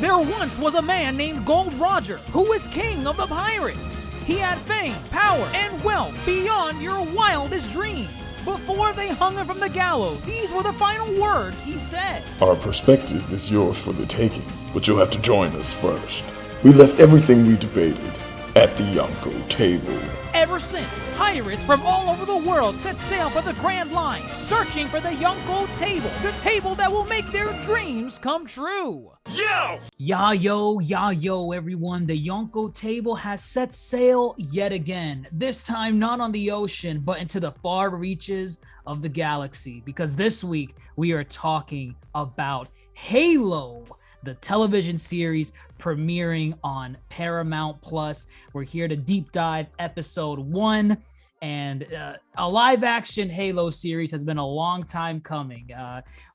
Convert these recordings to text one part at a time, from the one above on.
There once was a man named Gold Roger who was king of the pirates. He had fame, power, and wealth beyond your wildest dreams. Before they hung him from the gallows, these were the final words he said. Our perspective is yours for the taking, but you'll have to join us first. We left everything we debated at the Yonkō Table. Ever since, pirates from all over the world set sail for the Grand Line, searching for the Yonkō Table, the table that will make their dreams come true. Yo, everyone. The Yonkō Table has set sail yet again. This time not on the ocean, but into the far reaches of the galaxy. Because this week, we are talking about Halo, the television series premiering on Paramount Plus. We're here to deep dive episode 1, and a live action Halo series has been a long time coming.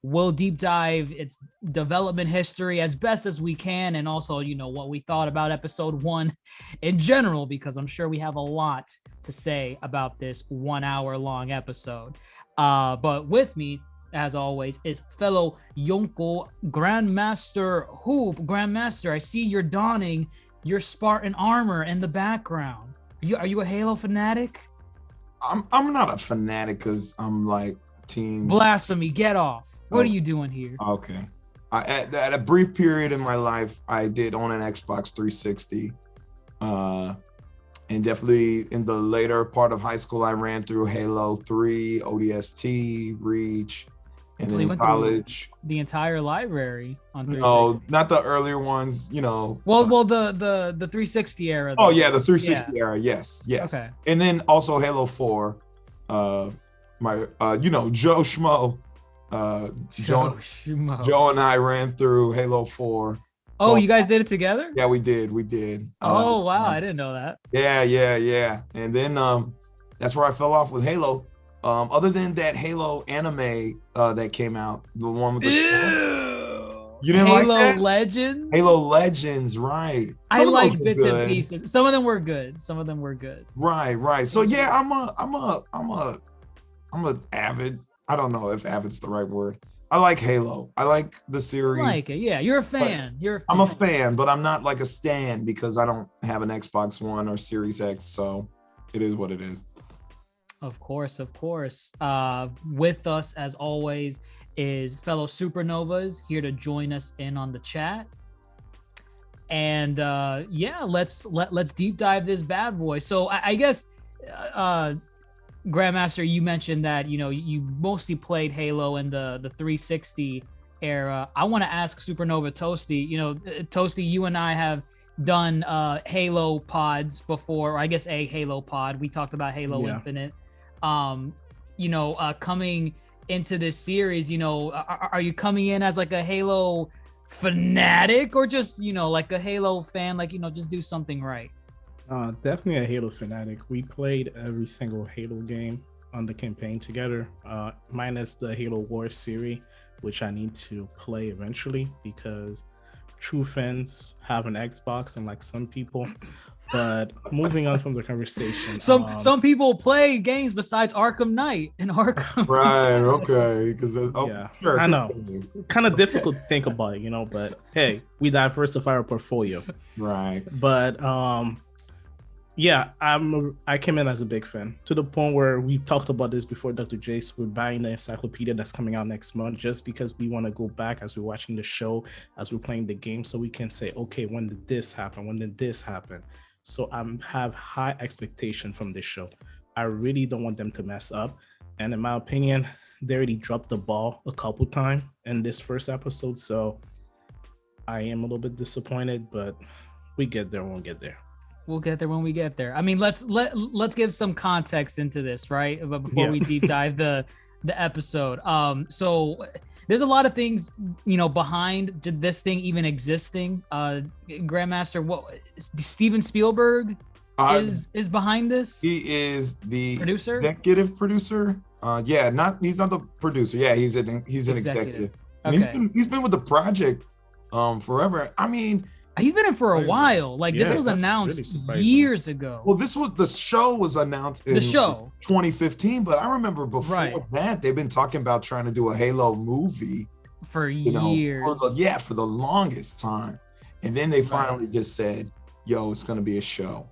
We'll deep dive its development history as best as we can, and also, what we thought about episode 1 in general, because I'm sure we have a lot to say about this 1 hour long episode. But with me, as always, is fellow Yonkō GrandMasterHoop. Grandmaster, I see you're donning your Spartan armor in the background. Are you a Halo fanatic? I'm not a fanatic because I'm like team blasphemy. Get off. What are you doing here? Okay. At a brief period in my life, I did own an Xbox 360. And definitely in the later part of high school, I ran through Halo 3, ODST, Reach. And then in college, the entire library on 360. No, not the earlier ones, Well, the 360 era. Oh yeah, the 360 era. Yes. Okay. And then also Halo 4. Joe Schmo. Joe and I ran through Halo 4. Oh, you guys did it together? Yeah, we did. Oh wow, I didn't know that. Yeah. And then that's where I fell off with Halo. Other than that Halo anime that came out, the one with the show. You didn't Halo like that? Legends? Halo Legends, right. I like bits and pieces. Some of them were good. Right. So yeah, I'm a avid. I don't know if avid's the right word. I like Halo. I like the series. I like it. Yeah, you're a fan. I'm a fan, but I'm not like a stan because I don't have an Xbox One or Series X, so it is what it is. Of course. With us, as always, is fellow Supernovas here to join us in on the chat. And let's deep dive this bad boy. So I guess, Grandmaster, you mentioned that you mostly played Halo in the 360 era. I want to ask Supernova Toasty. Toasty, you and I have done Halo pods before, or I guess a Halo pod. We talked about Halo Infinite. Coming into this series, are you coming in as like a Halo fanatic, or just like a Halo fan, just do something right? Definitely a Halo fanatic. We played every single Halo game on the campaign together, minus the Halo Wars series, which I need to play eventually because true fans have an Xbox, unlike some people. But moving on from the conversation, some people play games besides Arkham Knight and Arkham. Right. Okay. Because sure. I know, kind of difficult to think about, But hey, we diversify our portfolio. Right. But I came in as a big fan to the point where we talked about this before. Dr. Jace, we're buying the encyclopedia that's coming out next month just because we want to go back as we're watching the show, as we're playing the game, so we can say, okay, when did this happen? When did this happen? So I have high expectation from this show. I really don't want them to mess up. And in my opinion, they already dropped the ball a couple times in this first episode. So I am a little bit disappointed, but we get there when we get there. We'll get there when we get there. I mean, let's give some context into this, right? But before we deep dive the episode. So there's a lot of things, behind this thing even existing. Grandmaster, what Steven Spielberg is behind this? He is the producer, executive producer. He's not the producer. Yeah, he's an executive. And he's been with the project forever. I mean, he's been in for a while. This was announced really years ago. Well, the show was announced in 2015, but I remember before that they've been talking about trying to do a Halo movie for years. For the longest time. And then they finally just said, yo, it's going to be a show.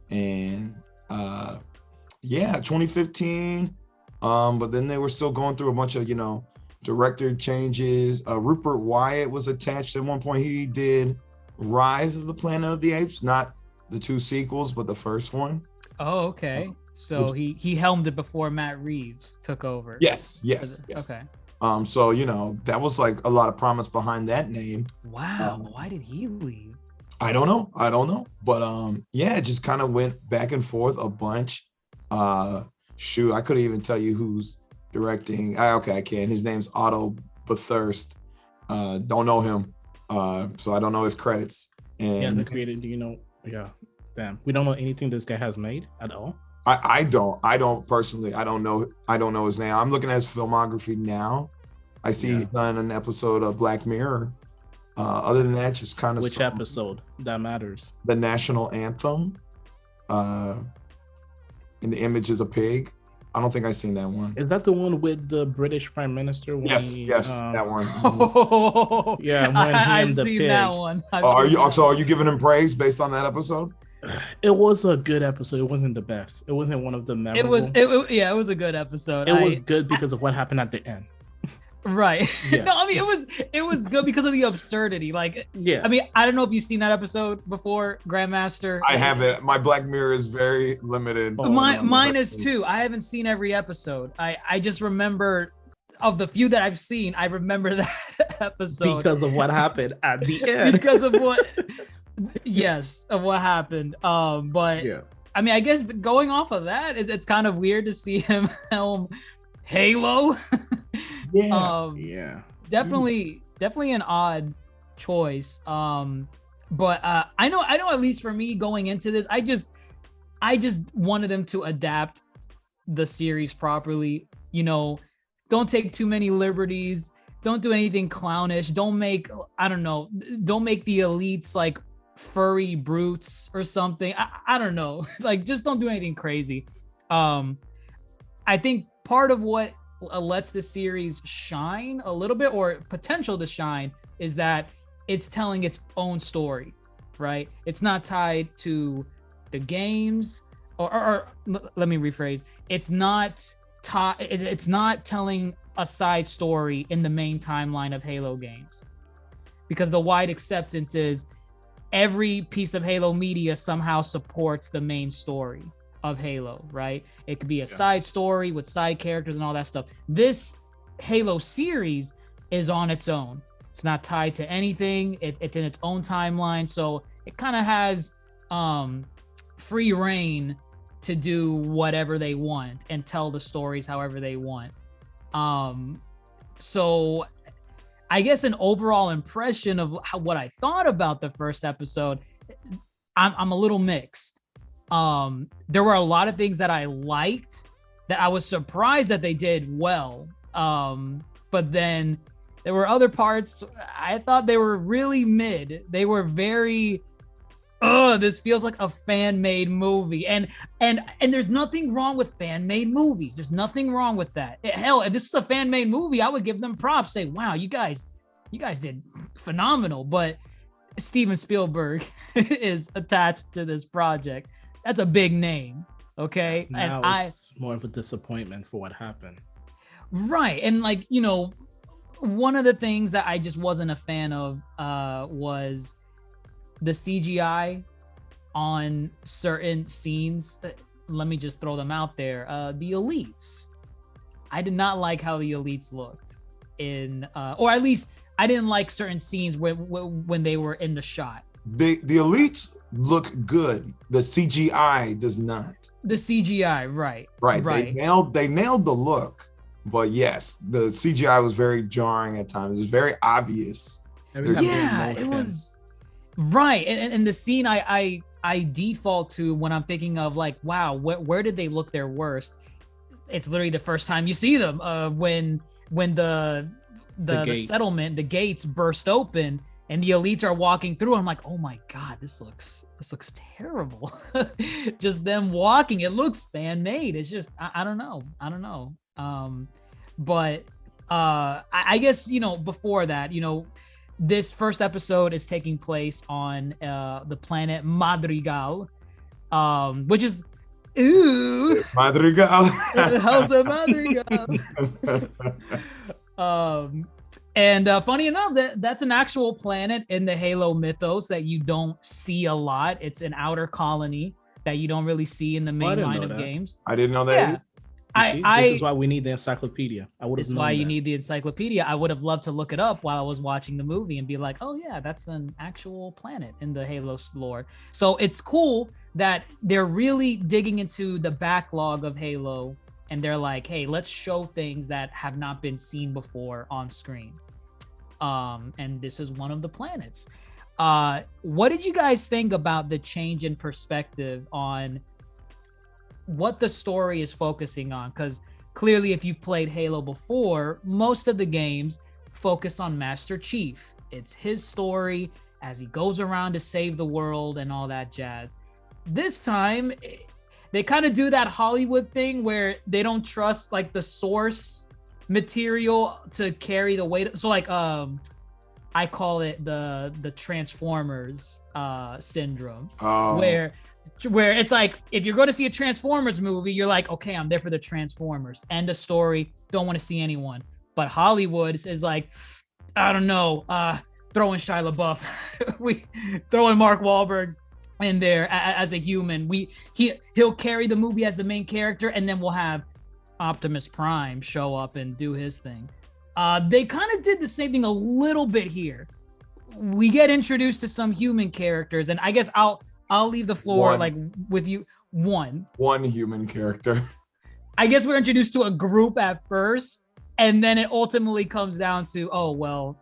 And 2015. But then they were still going through a bunch of, director changes. Rupert Wyatt was attached at one point. He did Rise of the Planet of the Apes, not the 2 sequels, but the first one. Oh, okay. So he helmed it before Matt Reeves took over. Yes. Okay. So, that was like a lot of promise behind that name. Wow. Why did he leave? I don't know. But it just kind of went back and forth a bunch. I couldn't even tell you who's directing. I can. His name's Otto Bathurst. Don't know him. So I don't know his credits. And the creator, damn. We don't know anything this guy has made at all. I don't personally. I don't know his name. I'm looking at his filmography now. I see he's done an episode of Black Mirror. Other than that, just kind of which episode that matters? The national anthem. And the image is a pig. I don't think I've seen that one. Is that the one with the British Prime Minister? Yes, that one. I've seen pig. that one. Are you giving him praise based on that episode? It was a good episode. It wasn't the best. It wasn't one of the memorable. It was a good episode. It was good because of what happened at the end. Right. Yeah. No, I mean it was good because of the absurdity. Like, I mean, I don't know if you've seen that episode before, Grandmaster. I haven't. My Black Mirror is very limited. Mine is too. I haven't seen every episode. I just remember of the few that I've seen, I remember that episode because of what happened at the end. Because of what of what happened. But I mean, I guess going off of that, it's kind of weird to see him helm Halo. Definitely an odd choice. But I know at least for me going into this, I just wanted him to adapt the series properly. Don't take too many liberties. Don't do anything clownish. Don't make the elites like furry brutes or something. I don't know. Like, just don't do anything crazy. I think part of what lets the series shine a little bit, or potential to shine, is that it's telling its own story, right? It's not tied to the games, or let me rephrase. It's not telling a side story in the main timeline of Halo games, because the wide acceptance is every piece of Halo media somehow supports the main story of Halo, right? It could be a side story with side characters and all that stuff. This Halo series is on its own. It's not tied to anything. It's in its own timeline, so it kind of has free reign to do whatever they want and tell the stories however they want. So I guess an overall impression of what I thought about the first episode, I'm a little mixed. There were a lot of things that I liked, that I was surprised that they did well. But then there were other parts I thought they were really mid. They were very, this feels like a fan-made movie. And there's nothing wrong with fan-made movies. There's nothing wrong with that. Hell, if this was a fan-made movie, I would give them props. Say, wow, you guys did phenomenal. But Steven Spielberg is attached to this project. That's a big name, okay? Now and it's more of a disappointment for what happened. Right, and like, one of the things that I just wasn't a fan of was the CGI on certain scenes. Let me just throw them out there. The elites. I did not like how the elites looked or at least I didn't like certain scenes when they were in the shot. The elites look good. The CGI does not. The CGI, right. They nailed the look, but yes, the CGI was very jarring at times. It was very obvious. It was right. And the scene I default to when I'm thinking of like, wow, where did they look their worst? It's literally the first time you see them when the settlement, the gates burst open and the elites are walking through. I'm like, oh my God, this looks terrible. Just them walking, it looks fan made. It's just, I don't know. But I guess, before that, this first episode is taking place on the planet Madrigal, which is Madrigal. House of Madrigal. And funny enough, that's an actual planet in the Halo mythos that you don't see a lot. It's an outer colony that you don't really see in the main line of games. I didn't know that. Yeah. This is why we need the encyclopedia. I would have known. This is why you need the encyclopedia. I would have loved to look it up while I was watching the movie and be like, oh yeah, that's an actual planet in the Halo lore. So it's cool that they're really digging into the backlog of Halo, and they're like, hey, let's show things that have not been seen before on screen. And this is one of the planets. What did you guys think about the change in perspective on what the story is focusing on? Because clearly, if you've played Halo before, most of the games focus on Master Chief. It's his story as he goes around to save the world and all that jazz. This time, they kind of do that Hollywood thing where they don't trust like the source material to carry the weight. So like I call it the Transformers syndrome, where it's like, if you're going to see a Transformers movie, you're like, okay, I'm there for the Transformers. End of story. Don't want to see anyone. But Hollywood is like, I don't know, throwing Shia LaBeouf, we throwing Mark Wahlberg in there as a human. He'll carry the movie as the main character, and then we'll have Optimus Prime show up and do his thing. They kind of did the same thing a little bit here. We get introduced to some human characters, and I guess I'll leave the floor with you. One human character. I guess we're introduced to a group at first, and then it ultimately comes down to, oh well,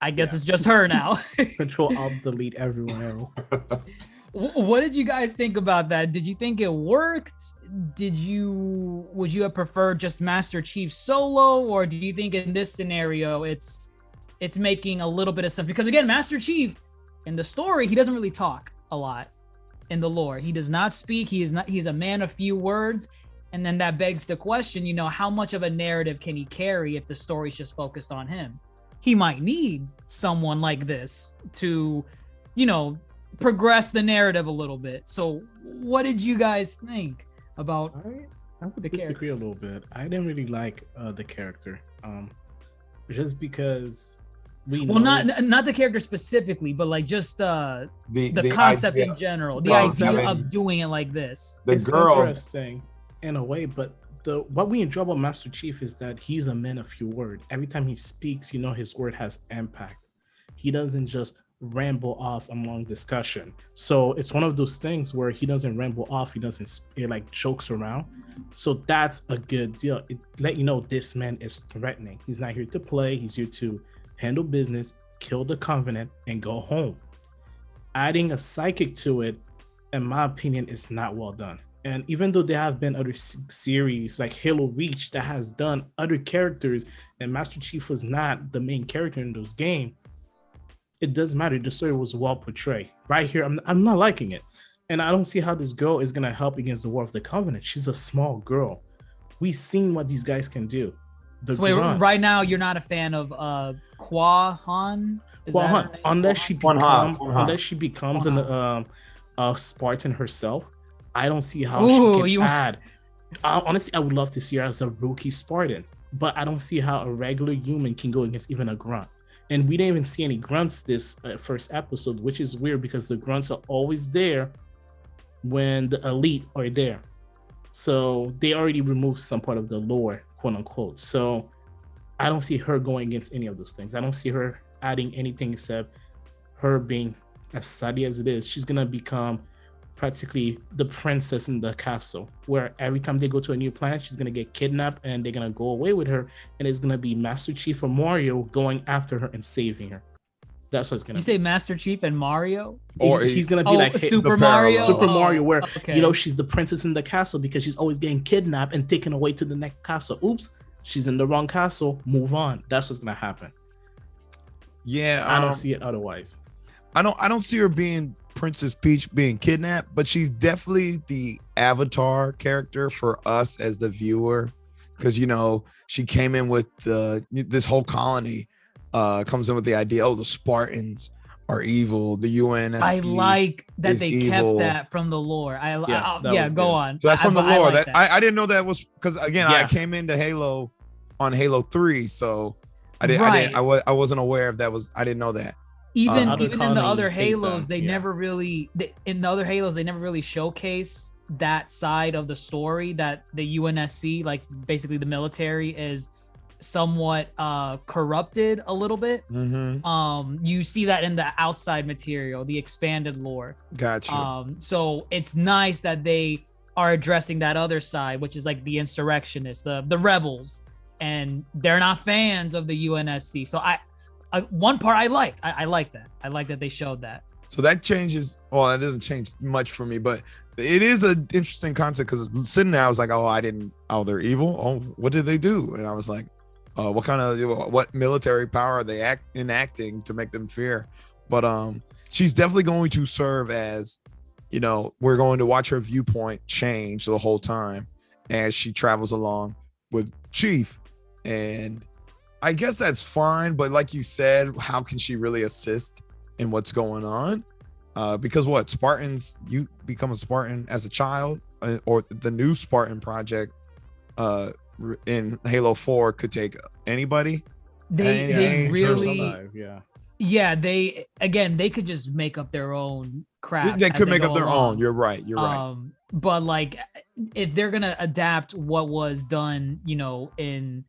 I guess it's just her now. Control Alt Delete everyone else. What did you guys think about that? Did you think it worked? Would you have preferred just Master Chief solo, or do you think in this scenario it's making a little bit of sense? Because again, Master Chief in the story, he doesn't really talk a lot in the lore. He does not speak. He's a man of few words. And then that begs the question, how much of a narrative can he carry if the story's just focused on him? He might need someone like this to, progress the narrative a little bit. So what did you guys think about I would disagree a little bit. I didn't really like the character, just because not the character specifically, but like just the concept in general, the idea of doing it like this. It's interesting in a way, but what we enjoy about Master Chief is that he's a man of few words. Every time he speaks, his word has impact. He doesn't just ramble off among discussion. So it's one of those things where he doesn't ramble off. He like jokes around. So that's a good deal. It let you know this man is threatening. He's not here to play. He's here to handle business, kill the Covenant, and go home. Adding a psychic to it, in my opinion, is not well done. And even though there have been other series like Halo Reach that has done other characters, and Master Chief was not the main character in those games, it doesn't matter. The story was well portrayed. Right here, I'm not liking it. And I don't see how this girl is going to help against the War of the Covenant. She's a small girl. We've seen what these guys can do. Wait, right now, you're not a fan of Kwa Han? Unless she becomes a Spartan herself, I don't see how she can add. Honestly, I would love to see her as a rookie Spartan, but I don't see how a regular human can go against even a grunt. And we didn't even see any grunts this first episode, which is weird because the grunts are always there when the elite are there. So they already removed some part of the lore, quote unquote. So I don't see her going against any of those things. I don't see her adding anything except her being as steady as it is. She's going to become practically the princess in the castle, where every time they go to a new planet, she's going to get kidnapped and they're going to go away with her. And it's going to be Master Chief or Mario going after her and saving her. That's what it's going to be. You say Master Chief and Mario? Or he's going to be like Super Mario? Super Mario, where, she's the princess in the castle because she's always getting kidnapped and taken away to the next castle. Oops, she's in the wrong castle. Move on. That's what's going to happen. Yeah. I don't see it otherwise. I don't see her being Princess Peach being kidnapped, but she's definitely the avatar character for us as the viewer, because she came in with this whole colony comes in with the idea, oh, the Spartans are evil. The UNSC. I like that they evil. kept that from the lore. that Yeah, was go good. on. So that's from the I lore. like That I didn't know that was because again, I Yeah. came into Halo on Halo 3, so I wasn't aware of that. I didn't know that. even Other even in the Connie other hate Halos, them, they yeah. never really in the other Halos they never really showcase that side of the story that the UNSC, like basically the military, is somewhat corrupted a little bit. Mm-hmm. You see that in the outside material, the expanded lore. Gotcha. So it's nice that they are addressing that other side, which is like the insurrectionists, the rebels, and they're not fans of the UNSC. So one part I liked. I like that. I like that they showed that. So that changes. Well, that doesn't change much for me, but it is an interesting concept because sitting there, I was like, oh, they're evil. Oh, what did they do? And I was like, what military power are they enacting to make them fear? But she's definitely going to serve as, we're going to watch her viewpoint change the whole time as she travels along with Chief. And I guess that's fine, but like you said, how can she really assist in what's going on? Because Spartans, you become a Spartan as a child, or the new Spartan project in Halo 4 could take anybody. They really, alive, yeah. They could just make up their own crap. They could as make go up their along. own. You're right. But like, if they're gonna adapt what was done, in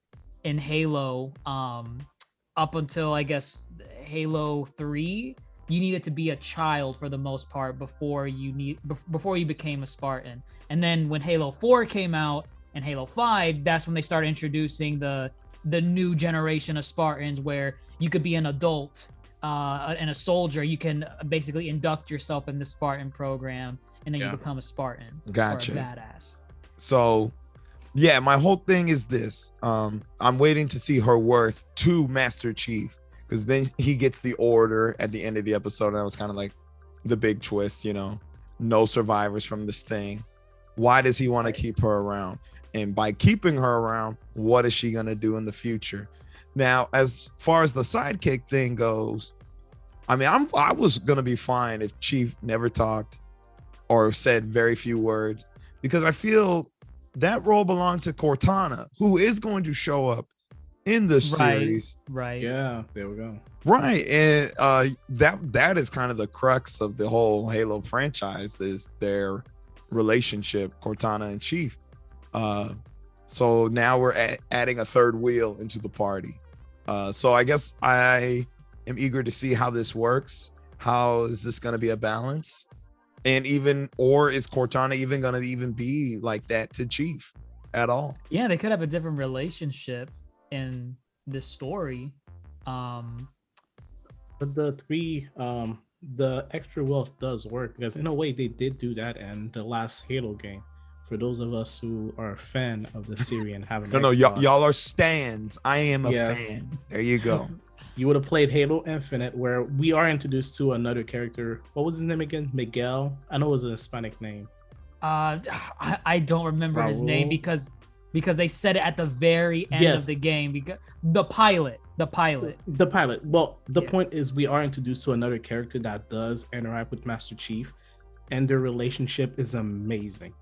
Halo, up until I guess Halo 3, you needed to be a child for the most part before you became a Spartan. And then when Halo 4 came out and Halo 5, that's when they started introducing the new generation of Spartans, where you could be an adult and a soldier. You can basically induct yourself in the Spartan program, and then you become a Spartan. Gotcha. Or a badass. So yeah, my whole thing is this. I'm waiting to see her worth to Master Chief, because then he gets the order at the end of the episode, and that was kind of like the big twist, no survivors from this thing. Why does he want to keep her around? And by keeping her around, what is she going to do in the future? Now, as far as the sidekick thing goes, I mean, I was going to be fine if Chief never talked or said very few words, because I feel that role belonged to Cortana, who is going to show up in the series. Right. Yeah, there we go. Right. And that is kind of the crux of the whole Halo franchise, is their relationship, Cortana and Chief. So now we're adding a third wheel into the party. So I guess I am eager to see how this works. How is this going to be a balance? And or is Cortana even going to even be like that to Chief at all? Yeah, they could have a different relationship in this story. But the extra wealth does work, because in a way they did do that in the last Halo game. For those of us who are a fan of the series and have y'all are stans. I am a fan. There you go. You would have played Halo Infinite, where we are introduced to another character. What was his name again? Miguel. I know it was a Hispanic name. I don't remember his name Raul? because they said it at the very end of the game. Because the pilot. Well, the point is, we are introduced to another character that does interact with Master Chief, and their relationship is amazing.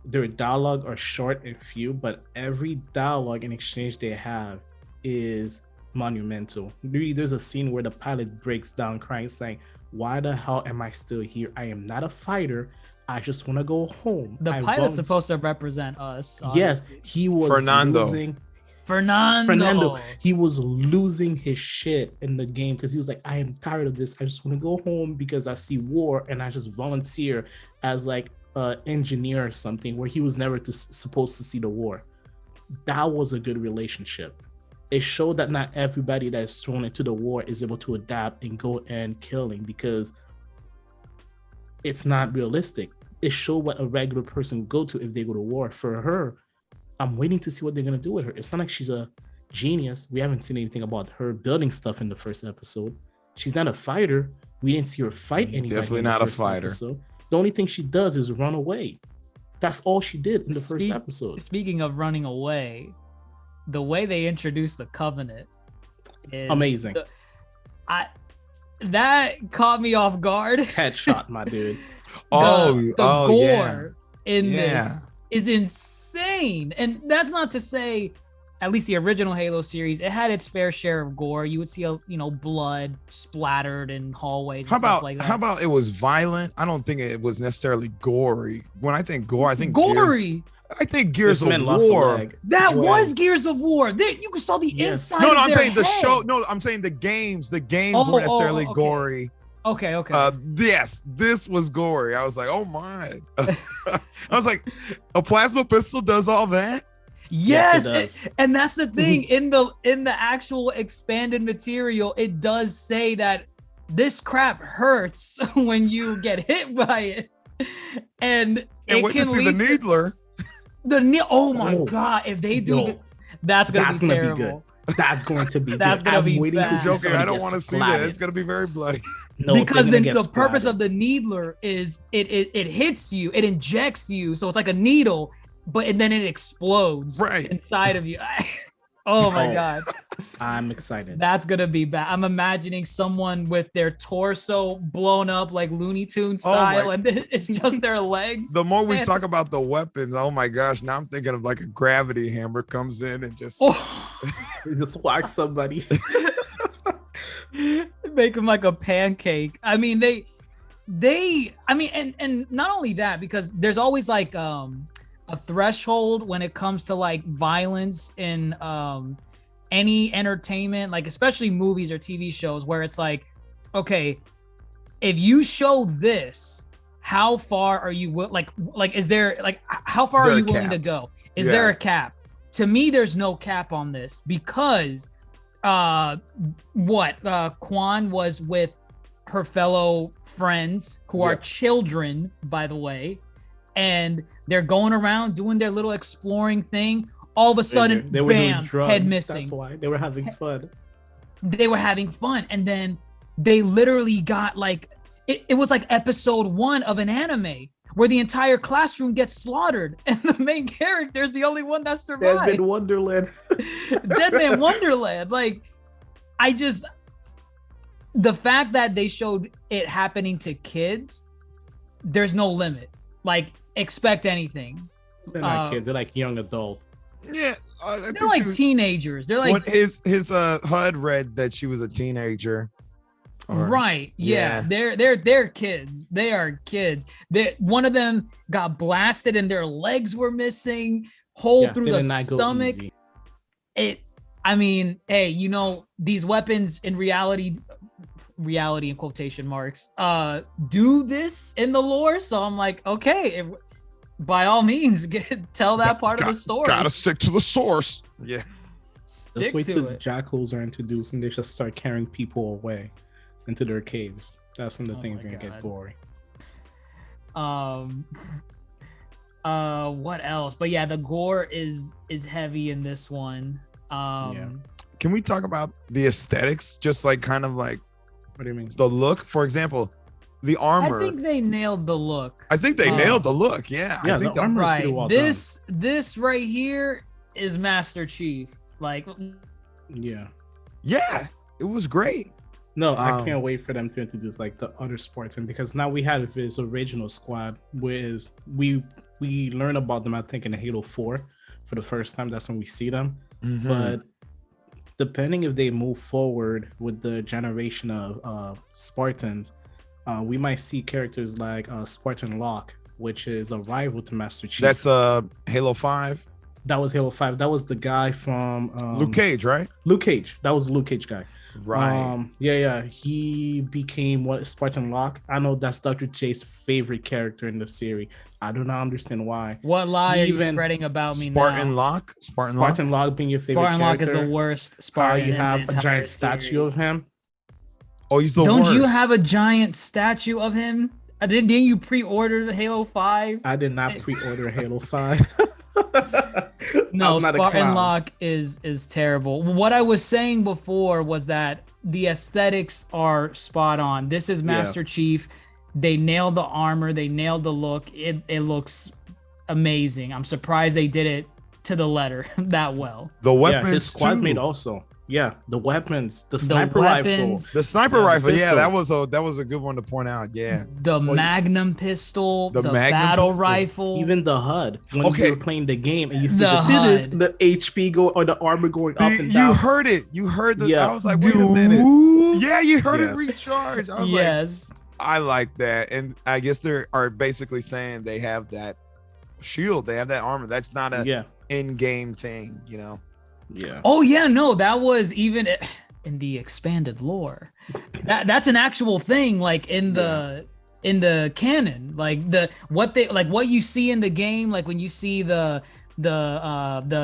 Their dialogue are short and few, but every dialogue and exchange they have is monumental. Really, there's a scene where the pilot breaks down crying, saying, "Why the hell am I still here? I am not a fighter. I just want to go home." The pilot's supposed to represent us. Honestly. Yes, he was Fernando. He was losing his shit in the game, because he was like, "I am tired of this. I just want to go home because I see war, and I just volunteer as like engineer or something," where he was never supposed to see the war. That was a good relationship. It showed that not everybody that is thrown into the war is able to adapt and go and killing, because it's not realistic. It showed what a regular person go to if they go to war. For her, I'm waiting to see what they're gonna do with her. It's not like she's a genius. We haven't seen anything about her building stuff in the first episode. She's not a fighter. We didn't see her fight anybody. Definitely not a fighter. Episode. The only thing she does is run away. That's all she did in the first episode. Speaking of running away, the way they introduced the Covenant, And Amazing. That caught me off guard. Headshot, my dude. The gore yeah. in Yeah. this is insane. And that's not to say, at least the original Halo series, it had its fair share of gore. You would see blood splattered in hallways and stuff like that. How about it was violent? I don't think it was necessarily gory. When I think gore, I think gory. I think Gears This man of lost a War. leg. That Well, was Gears of War. You saw the Yeah. inside. No, of I'm their saying the head. show. No, I'm saying the games. The games Oh, weren't necessarily okay. gory. Okay. Yes, this was gory. I was like, oh my. I was like, a plasma pistol does all that? Yes, it does. and that's the thing. In the actual expanded material, it does say that this crap hurts when you get hit by it, and it when you can see the lead needler. oh my Oh. god, if they do Yo, that's gonna be be terrible. good. That's going to be That's good. gonna I'm be waiting to bad. see Joking, somebody I don't get want to see that. It's splatted. gonna be very bloody. No, Because they're gonna the get purpose splatted. of the needler is it hits you, it injects you, so it's like a needle, and then it explodes Right. inside of you. Oh my Oh. god. I'm excited. That's gonna be bad. I'm imagining someone with their torso blown up like Looney Tunes Oh my- style, and it's just their legs. The more we standing- talk about the weapons, oh my gosh, now I'm thinking of like a gravity hammer comes in and just Oh. Just whack somebody. Make them like a pancake. I mean, and not only that, because there's always like a threshold when it comes to like violence in any entertainment, like especially movies or TV shows, where it's like, okay, if you show this, how far are you like is there like how far Is there are a you willing cap? to go? Is Yeah. there a cap? To me, there's no cap on this, because Quan was with her fellow friends who are Yeah. children, by the way, and they're going around doing their little exploring thing. All of a sudden, they were doing bam, drugs. head missing. That's why they were having fun. They were having fun, and then they literally got like it was like episode 1 of an anime where the entire classroom gets slaughtered, and the main character is the only one that survives. Dead Man Wonderland. Dead Man Wonderland. Like, the fact that they showed it happening to kids, there's no limit. Like, expect anything. They're not kids. They're like young adult. yeah. I They're think like teenagers. They're like, what his HUD read that she was a teenager. Or- right? Yeah, Yeah. they're kids. They are kids. One of them got blasted and their legs were missing. Hole through they the did not go stomach. easy. I mean, hey, these weapons in reality in quotation marks, do this in the lore. So I'm like, okay, by all means, tell that part of the story. Gotta stick to the source. Yeah. Let's Stick wait to till the it. jackals are introduced and they just start carrying people away into their caves. That's when the Oh thing's my gonna get God. gory. What else? But yeah, the gore is heavy in this one. Can we talk about the aesthetics? Just like kind of like What do you mean? the look, for example, the I armor. think they nailed the look. I think they Uh, nailed the look. Yeah. Yeah, I think the armor is Right. pretty well This right here is Master Chief. Like, done. Yeah. Yeah, it was great. No, I Um, can't wait for them to introduce like the other Spartan, because now we have his original squad, whereas we learn about them, I think, in Halo 4 for the first time. That's when we see them. Mhm. But depending if they move forward with the generation of Spartans, we might see characters like Spartan Locke, which is a rival to Master Chief. That's Halo 5. That was Halo 5. That was the guy from Luke Cage, right? Luke Cage. That was the Luke Cage guy. Right. Yeah. He became Spartan Locke. I know that's Dr. Jace's favorite character in the series. I do not understand why. what lie are you Even spreading about me Spartan now? Locke. Spartan Spartan Locke. Locke being your favorite Spartan Locke is character. the worst Spartan. You in the have a entire giant statue series. of him. Oh, he's the Don't worst. you have a giant statue of him? Didn't you pre-order the Halo 5? I did not pre-order Halo 5. No, I'm not a Spartan clown. Locke is terrible. What I was saying before was that the aesthetics are spot on. This is Master Chief. They nailed the armor. They nailed the look. It looks amazing. I'm surprised they did it to the letter that well. The Yeah, weapons his squad too. mate also. Yeah, the weapons, the sniper rifle. The sniper rifle, yeah, that was a good one to point out. Yeah. The Magnum pistol, the Magnum battle pistol. rifle. Even the HUD. When you were playing the game and you see The the HP go or the armor going up and down. You heard it. You heard the Yeah. I was like, wait a minute. Yeah, you heard it recharge. I was like, I like that. And I guess they are basically saying they have that shield, they have that armor. That's not a in-game thing, you know. Yeah. Oh yeah, no, that was even in the expanded lore. That's an actual thing, like in the canon, like what you see in the game, like when you see the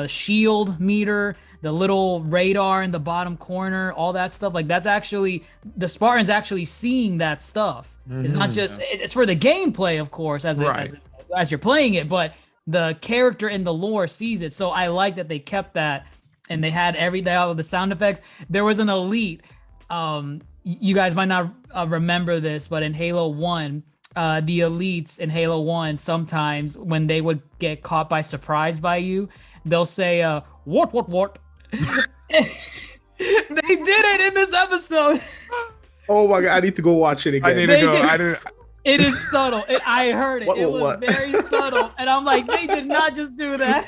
shield meter, the little radar in the bottom corner, all that stuff, like that's actually the Spartans actually seeing that stuff. It's not just it's for the gameplay, of course, as you're playing it, but the character in the lore sees it. So I like that they kept that. And they had all of the sound effects. There was an elite. You guys might not remember this, but in Halo 1, the elites in Halo 1, sometimes when they would get caught by surprise by you, they'll say, what? They did it in this episode. Oh my God, I need to go watch it again. I need to go. It is subtle. I heard it. It was very subtle. And I'm like, they did not just do that.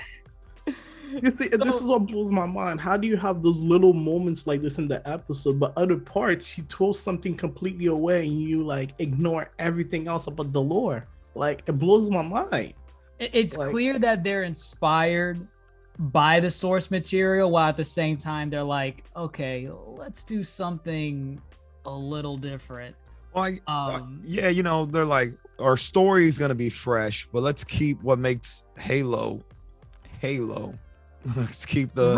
You see, this is what blows my mind. How do you have those little moments like this in the episode, but other parts you throw something completely away and you like ignore everything else about the lore? Like, it blows my mind. It's clear that they're inspired by the source material, while at the same time they're like, okay, let's do something a little different. Like, yeah, you know, they're like, our story is gonna be fresh, but let's keep what makes Halo. Let's keep the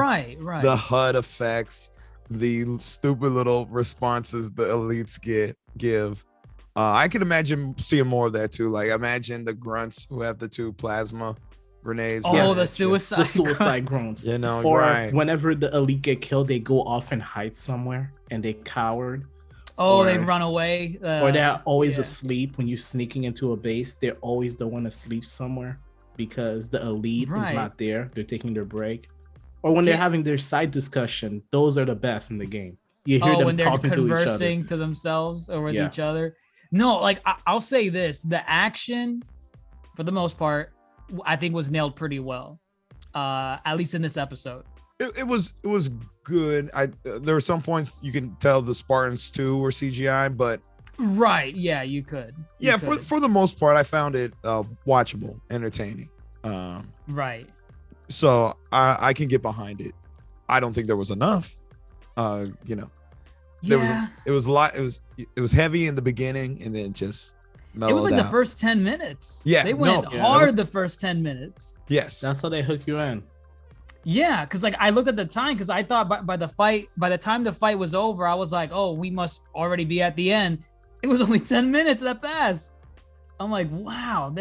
the HUD effects, the stupid little responses the elites give. I can imagine seeing more of that too. Like, imagine the grunts who have the 2 plasma grenades. Oh, the suicide grunts. You know, or whenever the elite get killed, they go off and hide somewhere and they cowered. Oh, they run away. Or they're always asleep when you're sneaking into a base. They're always the one asleep somewhere, because the elite is not there. They're taking their break. Or when they're having their side discussion, those are the best in the game. You hear them when they're talking conversing to themselves or with each other. No, like I'll say this, the action for the most part, I think was nailed pretty well. At least in this episode. It was good. There were some points you can tell the Spartans too were CGI, but yeah, you could. For the most part, I found it watchable, entertaining. So I can get behind it. I don't think there was enough. You know, it was a lot. It was heavy in the beginning, and then just mellowed It was like out. the first 10 minutes. Yeah, they went hard the first 10 minutes. Yes, that's how they hook you in. Yeah, because like I looked at the time, because I thought by the time the fight was over, I was like, oh, we must already be at the end. It was only 10 minutes that passed. I'm like, wow,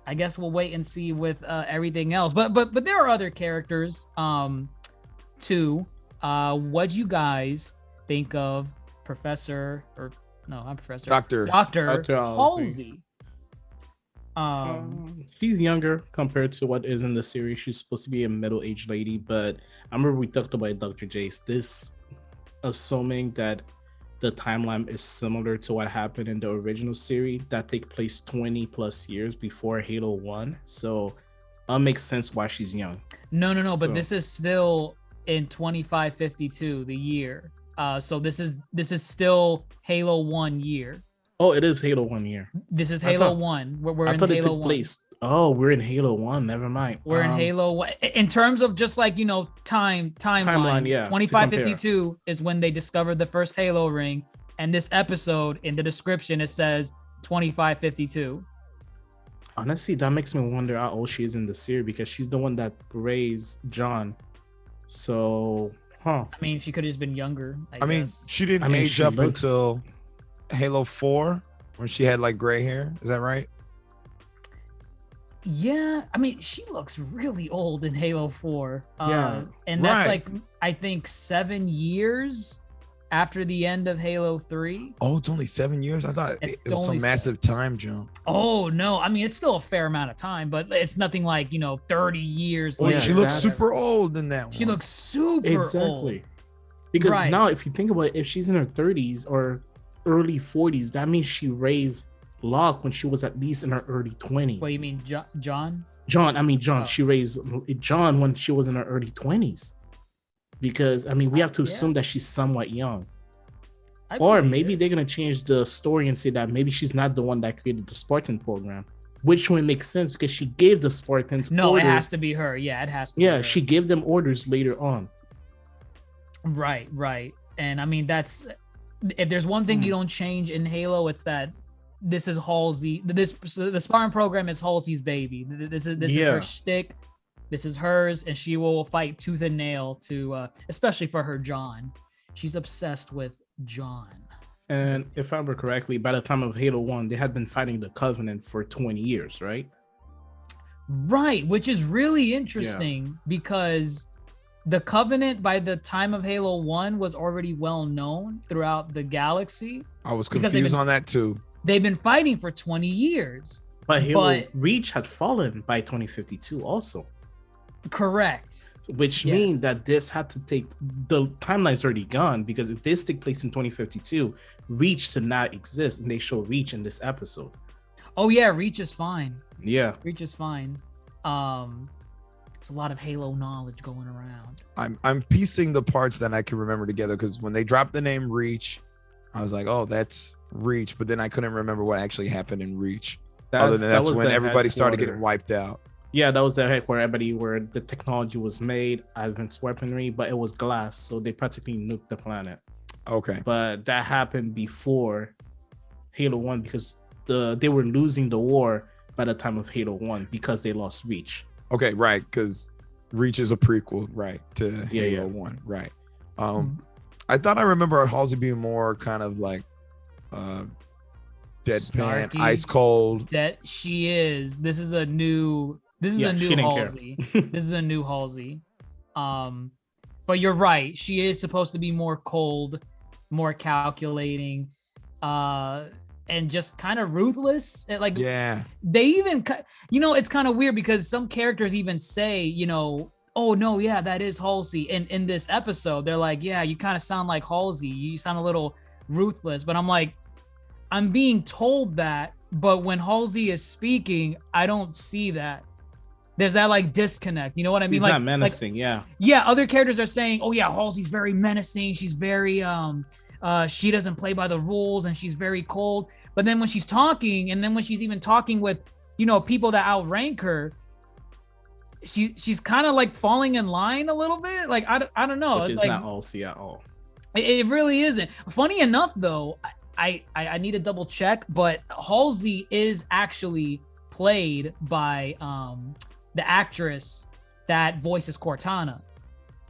I guess we'll wait and see with everything else. But there are other characters too. What'd you guys think of Dr. Halsey? She's younger compared to what is in the series. She's supposed to be a middle-aged lady, but I remember we talked about Dr. Jace. This, assuming that the timeline is similar to what happened in the original series that take place 20 plus years before Halo 1. So it makes sense why she's young. No, but this is still in 2552, the year. So this is still Halo 1 year. Oh, it is Halo 1 year. This is Halo 1. We're in Halo 1. Place. Oh, we're in Halo 1. Never mind. We're in Halo 1. In terms of just like, you know, timeline, yeah. 2552 is when they discovered the first Halo ring. And this episode, in the description, it says 2552. Honestly, that makes me wonder how old she is in the series, because she's the one that raised John. So, I mean, she could have just been younger. I mean, guess. she didn't age up until Halo 4, when she had like gray hair. Is that right? Yeah, I mean, she looks really old in Halo 4. And that's like, I think 7 years after the end of Halo 3. Oh, it's only 7 years? I thought it was some massive time jump. Oh, no. I mean, it's still a fair amount of time, but it's nothing like, 30 years later. She looks super old in that one. She looks super old. Because Right. now, if you think about it, if she's in her 30s or early 40s, that means she raised Locke when she was at least in her early 20s. What you mean, John? John. Oh. She raised John when she was in her early 20s. Because we have to assume that she's somewhat young. Or maybe they're gonna change the story and say that maybe she's not the one that created the Spartan program, which would make sense because she gave the Spartans orders. It has to be her. Yeah, it has to be her. She gave them orders later on. Right. And I mean, that's if there's one thing you don't change in Halo, it's that this is Halsey. The Spartan program is Halsey's baby. This is her shtick. This is hers, and she will fight tooth and nail to, especially for her John. She's obsessed with John. And if I remember correctly, by the time of Halo 1, they had been fighting the Covenant for 20 years, right? Right, which is really interesting because the Covenant by the time of Halo 1 was already well known throughout the galaxy. I was confused on that too. They've been fighting for 20 years. But Halo Reach had fallen by 2052 also. Correct. Which means that this had to take, the timeline's already gone, because if this take place in 2052, Reach should not exist, and they show Reach in this episode. Oh yeah, Reach is fine. Yeah. Reach is fine. There's a lot of Halo knowledge going around. I'm piecing the parts that I can remember together, because when they dropped the name Reach, I was like, oh, that's Reach, but then I couldn't remember what actually happened in Reach. Other than that's when everybody started getting wiped out. Yeah, that was the headquarters, where the technology was made, advanced weaponry, but it was glass, so they practically nuked the planet. Okay. But that happened before Halo 1 because they were losing the war by the time of Halo 1 because they lost Reach. Okay, right, because Reach is a prequel, right, to Halo 1, right. I thought I remember Halsey being more kind of like deadpan, Snarky. ice cold. That she is. This is a new Halsey. This is a new Halsey. But you're right. She is supposed to be more cold, more calculating, and just kind of ruthless. They even, it's kind of weird because some characters even say, oh no, yeah, that is Halsey. And in this episode, they're like, yeah, you kind of sound like Halsey. You sound a little ruthless. But I'm like, I'm being told that, but when Halsey is speaking, I don't see that. There's that like disconnect. You know what I mean? She's not menacing, yeah. Yeah, other characters are saying, oh yeah, Halsey's very menacing. She's very she doesn't play by the rules and she's very cold. But then when she's talking, and then when she's even talking with, people that outrank her, she's kind of like falling in line a little bit. Like I don't know. It's like not Halsey at all. It really isn't. Funny enough though, I need to double check, but Halsey is actually played by the actress that voices Cortana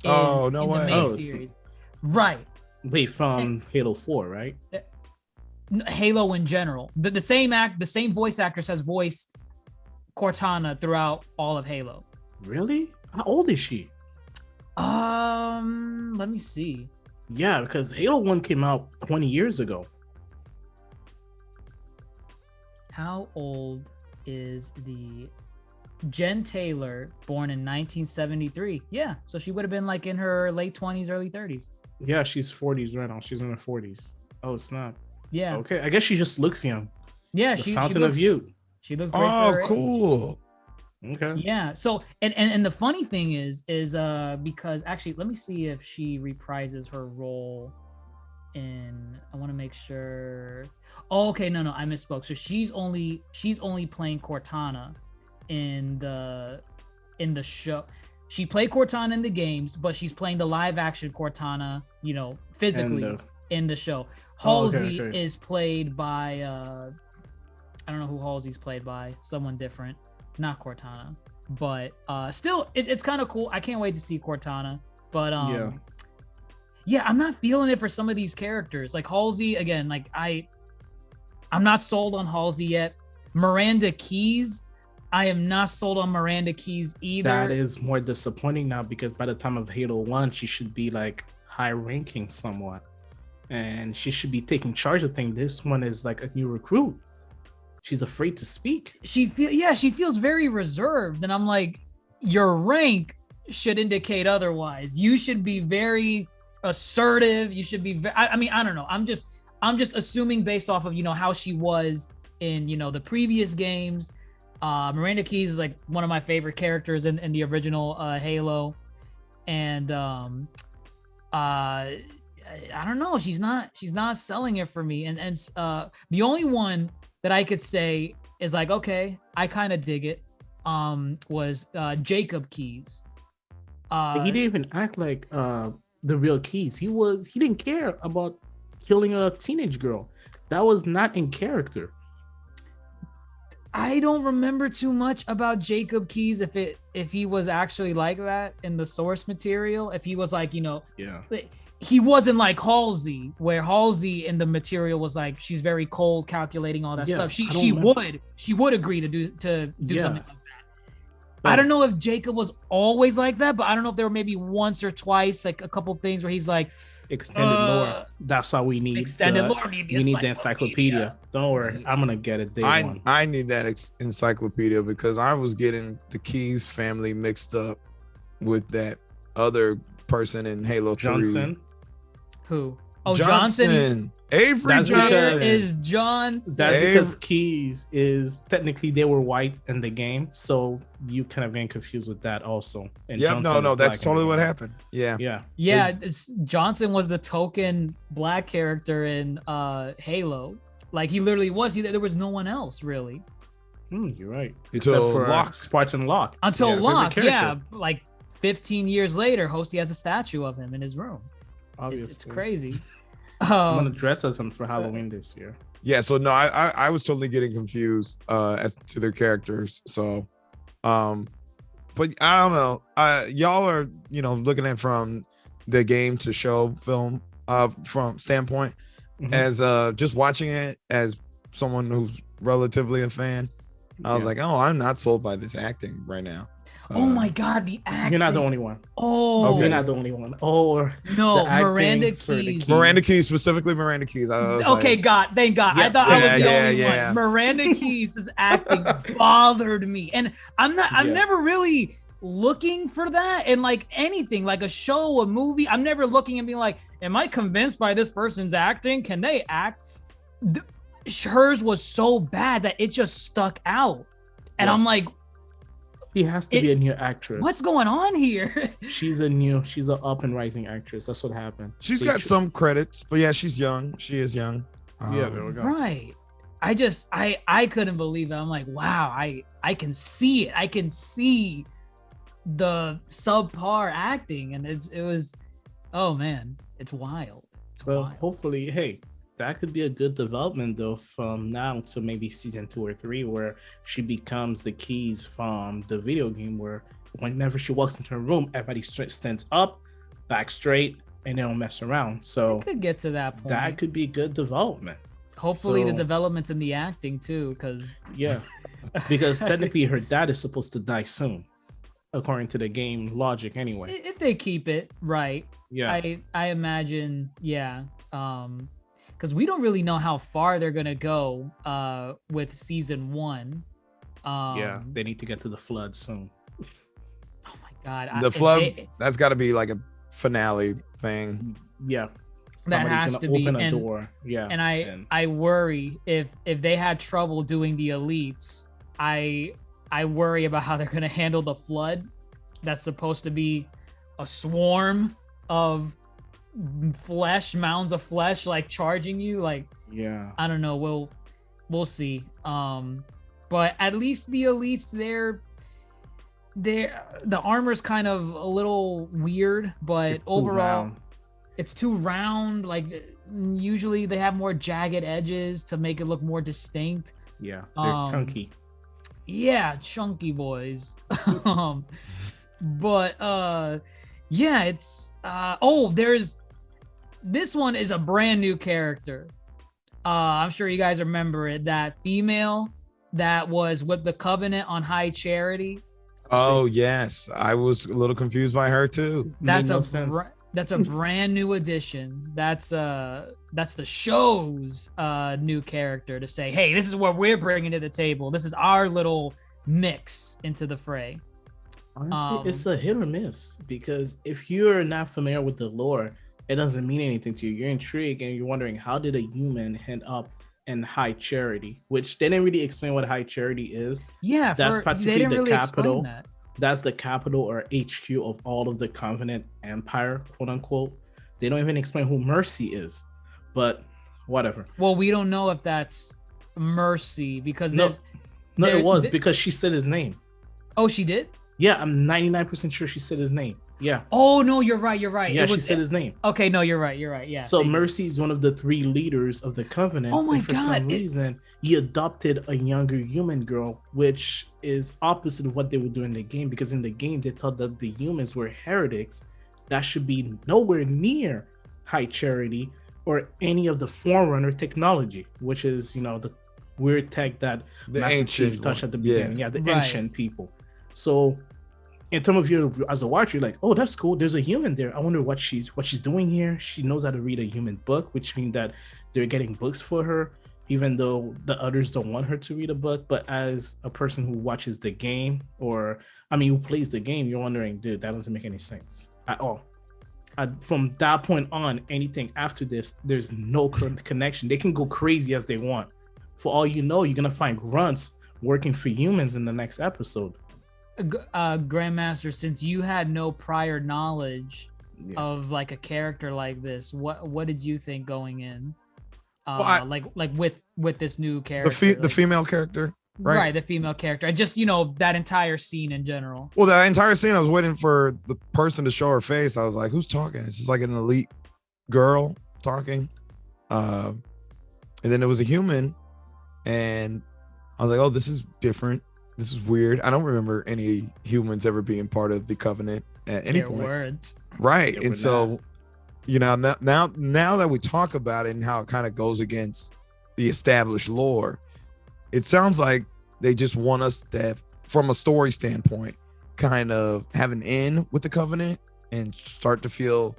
in the main series. Right. Wait, from Halo 4, right? Halo in general. The same voice actress has voiced Cortana throughout all of Halo. Really? How old is she? Let me see. Yeah, because Halo 1 came out 20 years ago. How old is the Jen Taylor, born in 1973? Yeah, so she would have been like in her late 20s, early 30s. Yeah, she's 40s right now. She's in her 40s. Oh, snap. Yeah. Okay, I guess she just looks young. Yeah, she looks of youth. She looks great. Oh, cool. Okay. Yeah. So and the funny thing is because actually, let me see if she reprises her role in. I want to make sure. Oh, okay. No, I misspoke. So she's only playing Cortana in the show. She played Cortana in the games, but she's playing the live action Cortana, physically in the show. Halsey is played by I don't know who Halsey's played by. Someone different, not Cortana. But still, it's kind of cool. I can't wait to see Cortana. But yeah, I'm not feeling it for some of these characters. Like Halsey, again, like I'm not sold on Halsey yet. Miranda Keyes, I am not sold on Miranda Keyes either. That is more disappointing now because by the time of Halo 1, she should be like high ranking somewhat. And she should be taking charge of things. This one is like a new recruit. She's afraid to speak. She feels very reserved. And I'm like, your rank should indicate otherwise. You should be very assertive. You should be. I mean, I don't know. I'm just assuming based off of how she was in the previous games. Miranda Keyes is like one of my favorite characters in the original Halo, and I don't know. She's not selling it for me, and the only one that I could say is like, okay, I kind of dig it. Was Jacob Keyes. He didn't even act like the real Keyes. He didn't care about killing a teenage girl. That was not in character. I don't remember too much about Jacob Keyes if he was actually like that in the source material. If he was like, yeah, he wasn't like Halsey, where Halsey in the material was like she's very cold, calculating all that stuff. She would agree to do something like that. I don't know if Jacob was always like that, but I don't know if there were maybe once or twice, like a couple things where he's like extended lore. That's all we need. Extended lore. We need the encyclopedia. Don't worry, I'm gonna get it. I need that encyclopedia because I was getting the Keyes family mixed up with that other person in Halo 3. Johnson. Who? Oh, Johnson. Avery Johnson is Johnson. That's because Keyes is technically they were white in the game, so you kind of getting confused with that also. And yep, no, that's totally what happened. Yeah. Johnson was the token black character in Halo. Like he literally was. There was no one else really. You're right. Except for Spartan Locke. Until Locke, like 15 years later, Hosty has a statue of him in his room. Obviously, it's crazy. I'm gonna dress as him for Halloween this year. Yeah, so no, I was totally getting confused as to their characters. So, but I don't know. Y'all are looking at from the game to show film from standpoint, as just watching it as someone who's relatively a fan. I was like, oh, I'm not sold by this acting right now. Oh my God, the acting. You're not the only one. Oh, okay. You're not the only one. Oh, no, Miranda Keyes. Miranda Keyes, specifically Miranda Keyes. Okay, God, thank God. Yeah, I thought I was the only one. Miranda Keyes' acting bothered me, and I'm never really looking for that in like anything, like a show, a movie. I'm never looking and being like, am I convinced by this person's acting? Can they act? Hers was so bad that it just stuck out, and I'm like, she has to be a new actress. What's going on here? She's an up and rising actress. That's what happened. She's got some credits, but yeah, she's young. She is young. Yeah, there we go. Right. I couldn't believe it. I'm like, wow, I can see it. I can see the subpar acting, and it was, oh man, it's wild. Wild. Hopefully, hey, that could be a good development though from now to maybe season 2 or 3, where she becomes the Keyes from the video game, where whenever she walks into her room, everybody stands up, back straight, and they don't mess around. So it could get to that point. That could be good development. Hopefully the development's in the acting too, because because technically her dad is supposed to die soon, according to the game logic anyway. If they keep it right. Yeah. I imagine, because we don't really know how far they're gonna go with season 1. They need to get to the flood soon. Oh my God, the flood. That's got to be like a finale thing. Yeah, that has to be open a door. Yeah, and I worry if they had trouble doing the elites. I worry about how they're gonna handle the flood. That's supposed to be a swarm of mounds of flesh like charging you, like I don't know, we'll see. But at least the elites, the armor's kind of a little weird, but overall it's too round. Like usually they have more jagged edges to make it look more distinct. They're chunky. Chunky boys. But it's there's this one is a brand new character. I'm sure you guys remember it. That female that was with the Covenant on High Charity. Oh yes, I was a little confused by her too. That's a brand new addition. That's the show's new character to say, hey, this is what we're bringing to the table. This is our little mix into the fray. Honestly, it's a hit or miss, because if you're not familiar with the lore, it doesn't mean anything to you. You're intrigued and you're wondering, how did a human end up in High Charity? Which they didn't really explain what High Charity is. Yeah, That's they practically didn't the really capital. explain that. That's the capital or HQ of all of the Covenant Empire, quote unquote. They don't even explain who Mercy is, but whatever. Well, we don't know if that's Mercy because No, there- it was th- because she said his name. Oh, she did? Yeah, I'm 99% sure she said his name. Yeah. Oh no, you're right. Yeah, It she was, said his name. okay, no, you're right. Yeah. So thank you. Mercy is one of the 3 leaders of the Covenant. Oh my and for God, some reason, he adopted a younger human girl, which is opposite of what they would do in the game. Because in the game, they thought that the humans were heretics that should be nowhere near High Charity or any of the Forerunner technology, which is, the weird tech that The Master ancient Chief touched one. at the beginning. Yeah, the Right. ancient people. So in terms of you as a watcher, you're like, oh, that's cool. There's a human there. I wonder what she's doing here. She knows how to read a human book, which means that they're getting books for her, even though the others don't want her to read a book. But as a person who watches the game, who plays the game, you're wondering, dude, that doesn't make any sense at all. From that point on, anything after this, there's no connection. They can go crazy as they want. For all you know, you're gonna find grunts working for humans in the next episode. Grandmaster, since you had no prior knowledge Yeah. of like a character like this, what did you think going in? Well, like with this new character, The like- female character. right, the female character, and just that entire scene in general. Well, the entire scene, I was waiting for the person to show her face. I was like, who's talking? It's just like an elite girl talking. And then it was a human. And I was like, oh, this is different. This is weird. I don't remember any humans ever being part of the Covenant at any Their point. words. Right. Yeah, we're And so, now that we talk about it and how it kind of goes against the established lore, it sounds like they just want us to have, from a story standpoint, kind of have an end with the Covenant and start to feel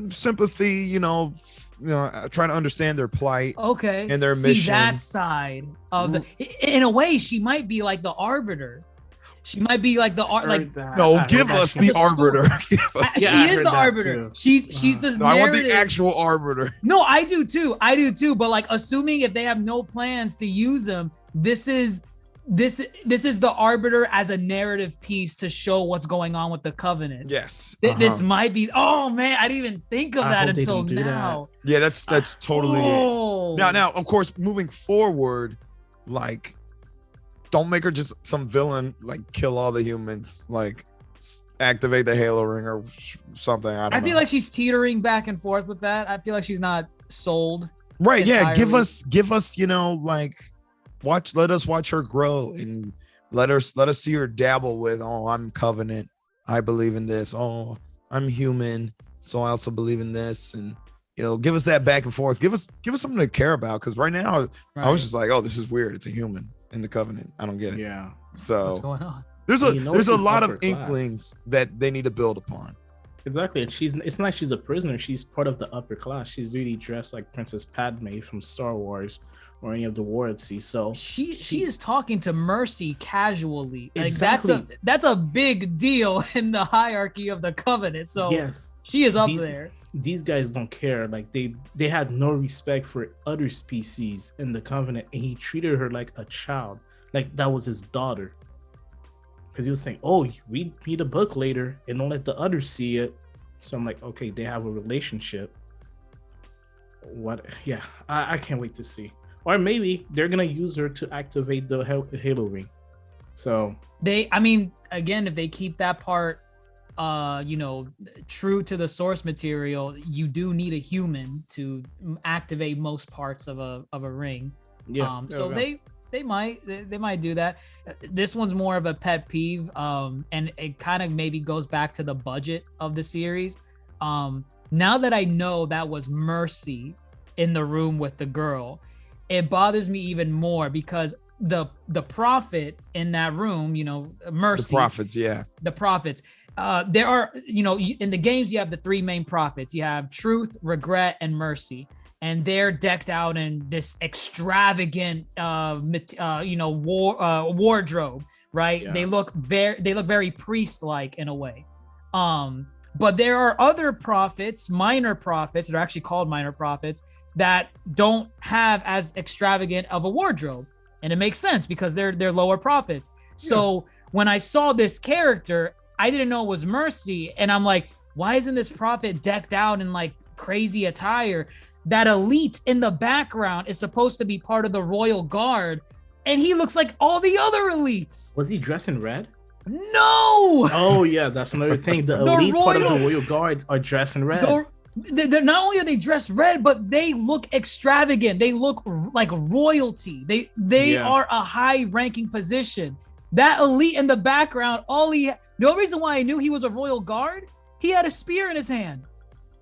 sympathy, trying to understand their plight. Okay. And their See mission. that side of in a way, she might be like the arbiter. She might be like No, give us the It's a story. arbiter. Give us- she Yeah, I is heard the that arbiter. too. She's this No, I want narrative. the actual arbiter. No, I do too. But like, assuming if they have no plans to use him, this is the arbiter as a narrative piece to show what's going on with the Covenant. Yes. This might be. Oh man, I didn't even think of I that hope they until don't do that. now. Yeah, that's totally it. Oh. Now, of course, moving forward, like, don't make her just some villain, like kill all the humans, like activate the Halo ring or something. I don't know. feel like she's teetering back and forth with that. I feel like she's not sold. Right, yeah. Give entirely. us, let us watch her grow and let us see her dabble with, oh, I'm Covenant, I believe in this. Oh, I'm human, so I also believe in this, and give us that back and forth. Give us something to care about, because right now I was just like, oh, this is weird. It's a human in the Covenant. I don't get it. Yeah. What's So going on? there's You know a she's lot upper of class. inklings that they need to build upon. Exactly. And it's not like she's a prisoner. She's part of the upper class. She's really dressed like Princess Padme from Star Wars or any of the Wardseas. So She is talking to Mercy casually. Like Exactly. that's a big deal in the hierarchy of the Covenant. So yes, she is up These- there. these guys don't care. Like they had no respect for other species in the Covenant, and he treated her like a child, like that was his daughter. Because he was saying, "Oh, read a book later, and don't let the others see it." So I'm like, okay, they have a relationship. What? Yeah, I can't wait to see. Or maybe they're gonna use her to activate the Halo ring. So Again, if they keep that part true to the source material, you do need a human to activate most parts of a ring. yeah, So they might do that. This one's more of a pet peeve, and it kind of maybe goes back to the budget of the series. Now that I know that was Mercy in the room with the girl, it bothers me even more because the prophet in that room, Mercy, The prophets, yeah. the prophets. There are, in the games, you have the 3 main prophets. You have truth, regret, and mercy. And they're decked out in this extravagant, wardrobe, right? Yeah. They look very priest-like in a way. But there are other prophets, minor prophets, they're actually called minor prophets, that don't have as extravagant of a wardrobe. And it makes sense because they're lower prophets. So when I saw this character, I didn't know it was Mercy. And I'm like, why isn't this prophet decked out in like crazy attire? That elite in the background is supposed to be part of the royal guard. And he looks like all the other elites. Was he dressed in red? No! Oh yeah, that's another thing. The elite part of the royal guards are dressed in red. They're not only are they dressed red, but they look extravagant. They look like royalty. They are a high-ranking position. That elite in the background, the only reason why I knew he was a royal guard, he had a spear in his hand.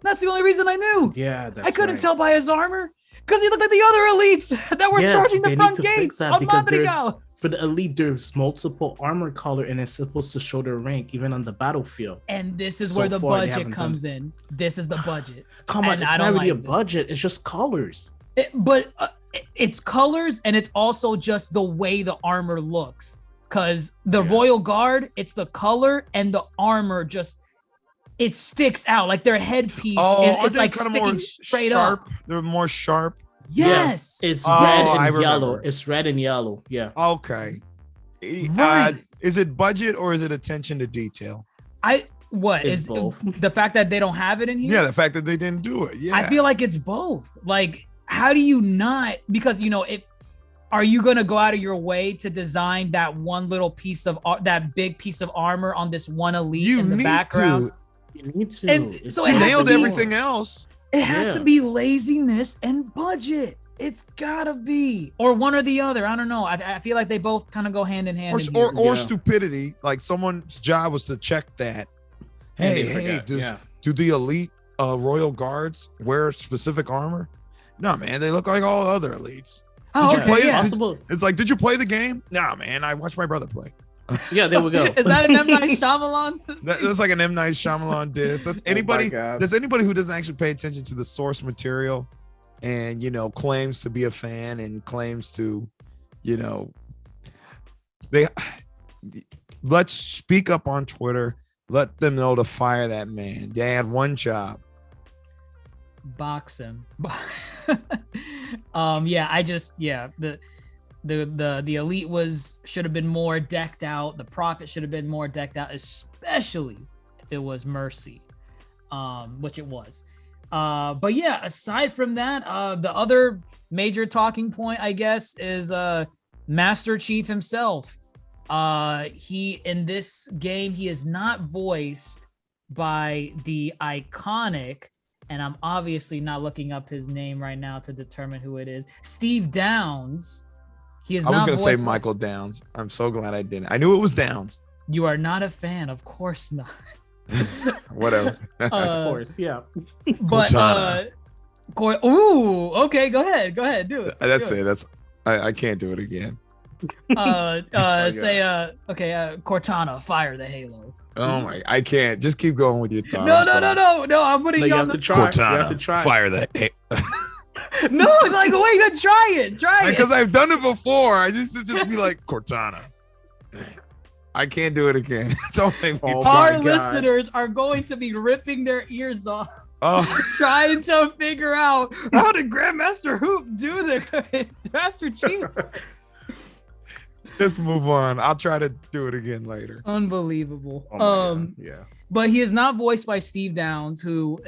That's the only reason I knew. Yeah, I couldn't tell by his armor because he looked like the other elites that were charging the front gates of Madrigal. For the elite, there's multiple armor color, and it's supposed to show their rank even on the battlefield. And this is where the budget comes in. This is the budget. Come on, it's not really a budget. It's just colors. It's colors, and it's also just the way the armor looks. Because the Royal Guard, it's the color and the armor it sticks out. Like their headpiece is like sticking straight up. They're more sharp. Yes. It's red and yellow. It's red and yellow. Yeah. Okay. Right. Is it budget or is it attention to detail? Is both. The fact that they don't have it in here? Yeah, the fact that they didn't do it. Yeah. I feel like it's both. Like, how do you not? Because, are you going to go out of your way to design that one little piece of that big piece of armor on this one elite in the background? You need to. And so it nailed everything else. It has to be laziness and budget. It's gotta be, or one or the other. I don't know. I feel like they both kind of go hand in hand. Or stupidity. Like someone's job was to check that. Hey, do the elite royal guards wear specific armor? No, man. They look like all other elites. Did you play it? It's like, did you play the game? Nah, man. I watched my brother play. Yeah, there we go. Is that an M. Night Shyamalan? That's like an M. Night Shyamalan diss. That's anybody. There's anybody who doesn't actually pay attention to the source material, and claims to be a fan and claims to, let's speak up on Twitter. Let them know to fire that man. They had one job. Box him. The elite should have been more decked out. The prophet should have been more decked out, especially if it was Mercy, which it was. But yeah, aside from that, the other major talking point, I guess, is Master Chief himself. In this game, he is not voiced by the iconic, and I'm obviously not looking up his name right now to determine who it is, Steve Downs. I was going to say Michael Downs. I'm so glad I didn't. I knew it was Downs. You are not a fan, of course not. Whatever. Of course, yeah. But okay, go ahead, do it. That's it. I can't do it again. Cortana, fire the Halo. Oh my! I can't. Just keep going with your thoughts. No. I'm putting you on the spot. Cortana, you have to try. Fire the Halo. No, like wait, try it. Because I've done it before. I just be like Cortana. I can't do it again. Don't make me. Our listeners are going to be ripping their ears off, trying to figure out how did GrandMasterHoop do the Master Chief. Just move on. I'll try to do it again later. Unbelievable. Yeah. But he is not voiced by Steve Downs, who,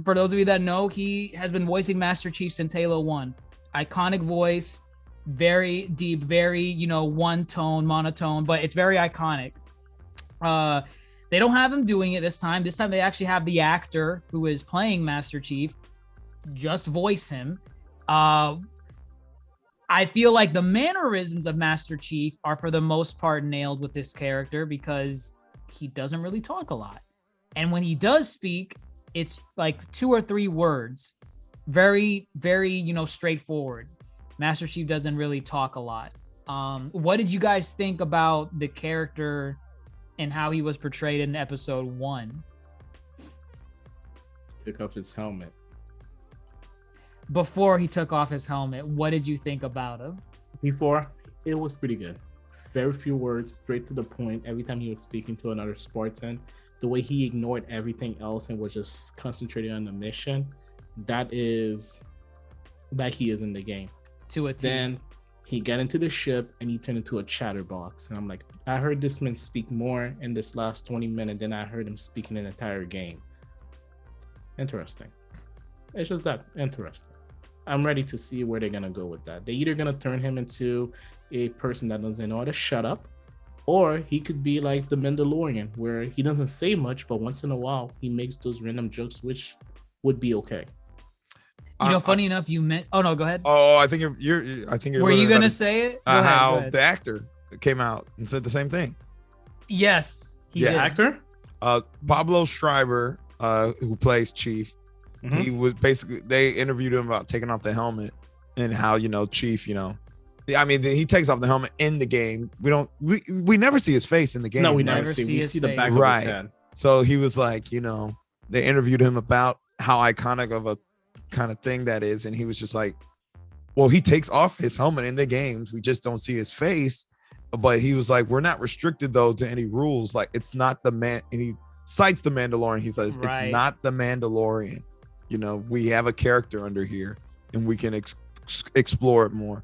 for those of you that know, he has been voicing Master Chief since Halo 1. Iconic voice, very deep, very, one tone, monotone, but it's very iconic. They don't have him doing it this time. This time they actually have the actor who is playing Master Chief just voice him. I feel like the mannerisms of Master Chief are for the most part nailed with this character because he doesn't really talk a lot. And when he does speak, it's like 2 or 3 words. Very, very, straightforward. Master Chief doesn't really talk a lot. What did you guys think about the character and how he was portrayed in episode 1? Took off his helmet. Before he took off his helmet, what did you think about him? Before, it was pretty good. Very few words, straight to the point. Every time he was speaking to another Spartan, the way he ignored everything else and was just concentrating on the mission, that is that he is in the game. To a T. Then he got into the ship and he turned into a chatterbox. And I'm like, I heard this man speak more in this last 20 minutes than I heard him speak in an entire game. Interesting. It's just that interesting. I'm ready to see where they're gonna go with that. They're either gonna turn him into a person that doesn't know how to shut up, or he could be like the Mandalorian, where he doesn't say much, but once in a while he makes those random jokes, which would be okay. You know, funny enough, you meant. Oh no, go ahead. Oh, I think you're. I think you're. Were you gonna say it? Go ahead, how go ahead. the actor came out and said the same thing. Yes, he Yeah. did. Actor? Pablo Schreiber, who plays Chief, Mhm. he was basically, they interviewed him about taking off the helmet and how, you know, Chief, you know, I mean, he takes off the helmet in the game. We never see his face in the game. No, we right? never see. We his see the face. back of Right. his head. So he was like, you know, they interviewed him about how iconic of a kind of thing that is. And he was just like, well, he takes off his helmet in the games. We just don't see his face. But he was like, we're not restricted, though, to any rules. Like, it's not the man. And he cites the Mandalorian. He says, Right. it's not the Mandalorian. You know, we have a character under here and we can explore it more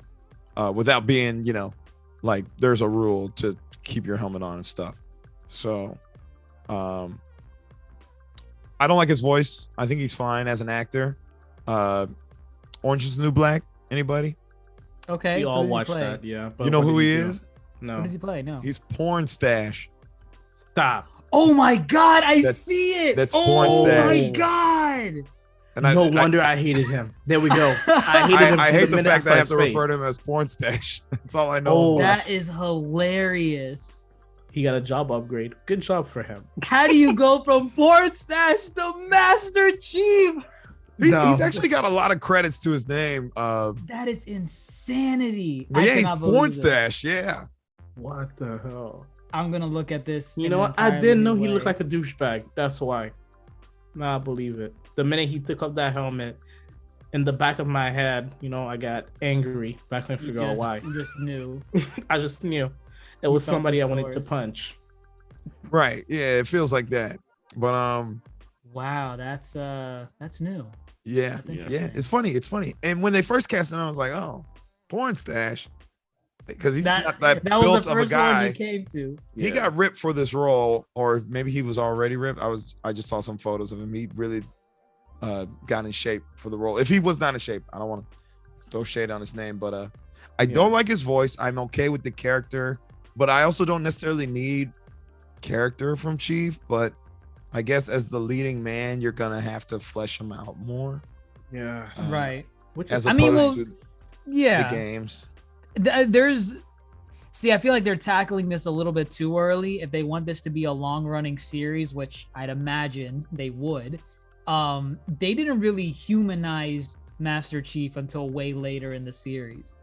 without being, you know, like there's a rule to keep your helmet on and stuff. So, I don't like his voice. I think he's fine as an actor. Orange is the New Black. Anybody? Okay. We who all does he watched play? that, yeah. But You know what who did he do? is? No. Who does he play? No. He's Porn Stash. Stop. Oh my God! I That's- see it. that's oh Porn my Stash. God! And No wonder I hated him. There we go. I hated him. I from hate the minute fact that I have saw to his refer face. to him as Porn Stash. That's all I know. Oh, That is hilarious. He got a job upgrade. Good job for him. How do you go from Porn Stash to Master Chief? He's No. actually got a lot of credits to his name. That is insanity. But I yeah, he's cannot Porn believe it. Stash. Yeah. What the hell? I'm gonna look at this. You in know an what? I entirely didn't know new he way. looked like a douchebag. That's why. Nah, I believe it. The minute he took off that helmet, in the back of my head, you know, I got angry, but I couldn't You figure out why. You just knew. I just knew it was felt somebody the I wanted to source. punch. Right. Yeah, it feels like that. But Wow, that's new. yeah, That's yeah, interesting. it's funny. It's funny. And when they first cast him, I was like, oh, Porn Stash, because he's not that was built the of a first one guy. you came to. He got ripped for this role, or maybe he was already ripped. I just saw some photos of him. He really got in shape for the role. If he was not in shape, I don't want to throw shade on his name, but I don't like his voice. I'm okay with the character, but I also don't necessarily need character from Chief. But I guess as the leading man, you're gonna have to flesh him out more. Yeah. Right. Which As I opposed mean, well, to Yeah. the games. See, I feel like they're tackling this a little bit too early. If they want this to be a long-running series, which I'd imagine they would, they didn't really humanize Master Chief until way later in the series.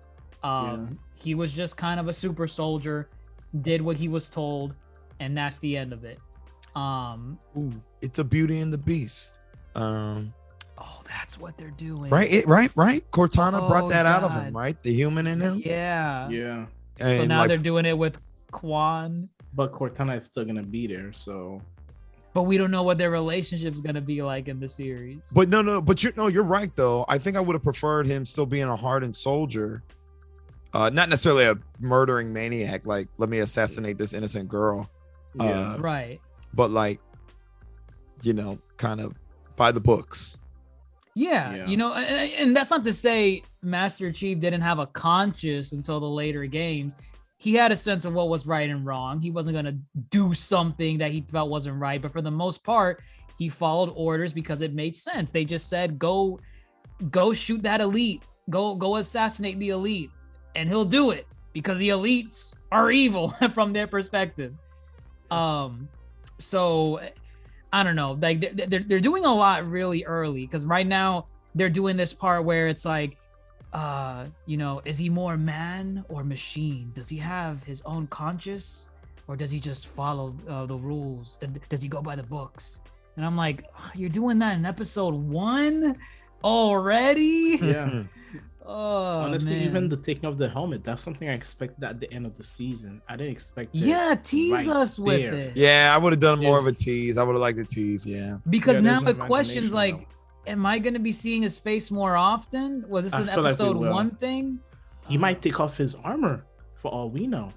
He was just kind of a super soldier, did what he was told, and that's the end of it. Ooh, it's a Beauty and the Beast. Oh, that's what they're doing. Right, right. Cortana brought Oh, that out of God. him, right? The human in him. Yeah. Yeah. So And now like, they're doing it with Quan, But Cortana is still gonna be there, so but we don't know what their relationship's gonna be like in the series. but you're right though. I think I would have preferred him still being a hardened soldier, not necessarily a murdering maniac. Like, let me assassinate this innocent girl. yeah. Right. But like, you know, kind of by the books. Yeah, Yeah. you know, and that's not to say Master Chief didn't have a conscience until the later games. He had a sense of what was right and wrong. He wasn't going to do something that he felt wasn't right, but for the most part, he followed orders because it made sense. They just said, go shoot that elite, go assassinate the elite, and he'll do it because the elites are evil from their perspective. So I don't know, like they're doing a lot really early, because right now they're doing this part where it's like, you know, is he more man or machine? Does he have his own conscience, or does he just follow the rules? Does he go by the books? And I'm like, you're doing that in episode 1 already? Yeah. Oh, Honestly, man. even the taking of the helmet, that's something I expected at the end of the season. I didn't expect it. Yeah, tease right us with there. it. Yeah, I would have done more of a There's- tease. I would have liked a tease. Yeah. Because Yeah, now there's no the question's imagination like, am I going to be seeing his face more often? Was this I an feel like we episode will. 1 thing? He might take off his armor for all we know.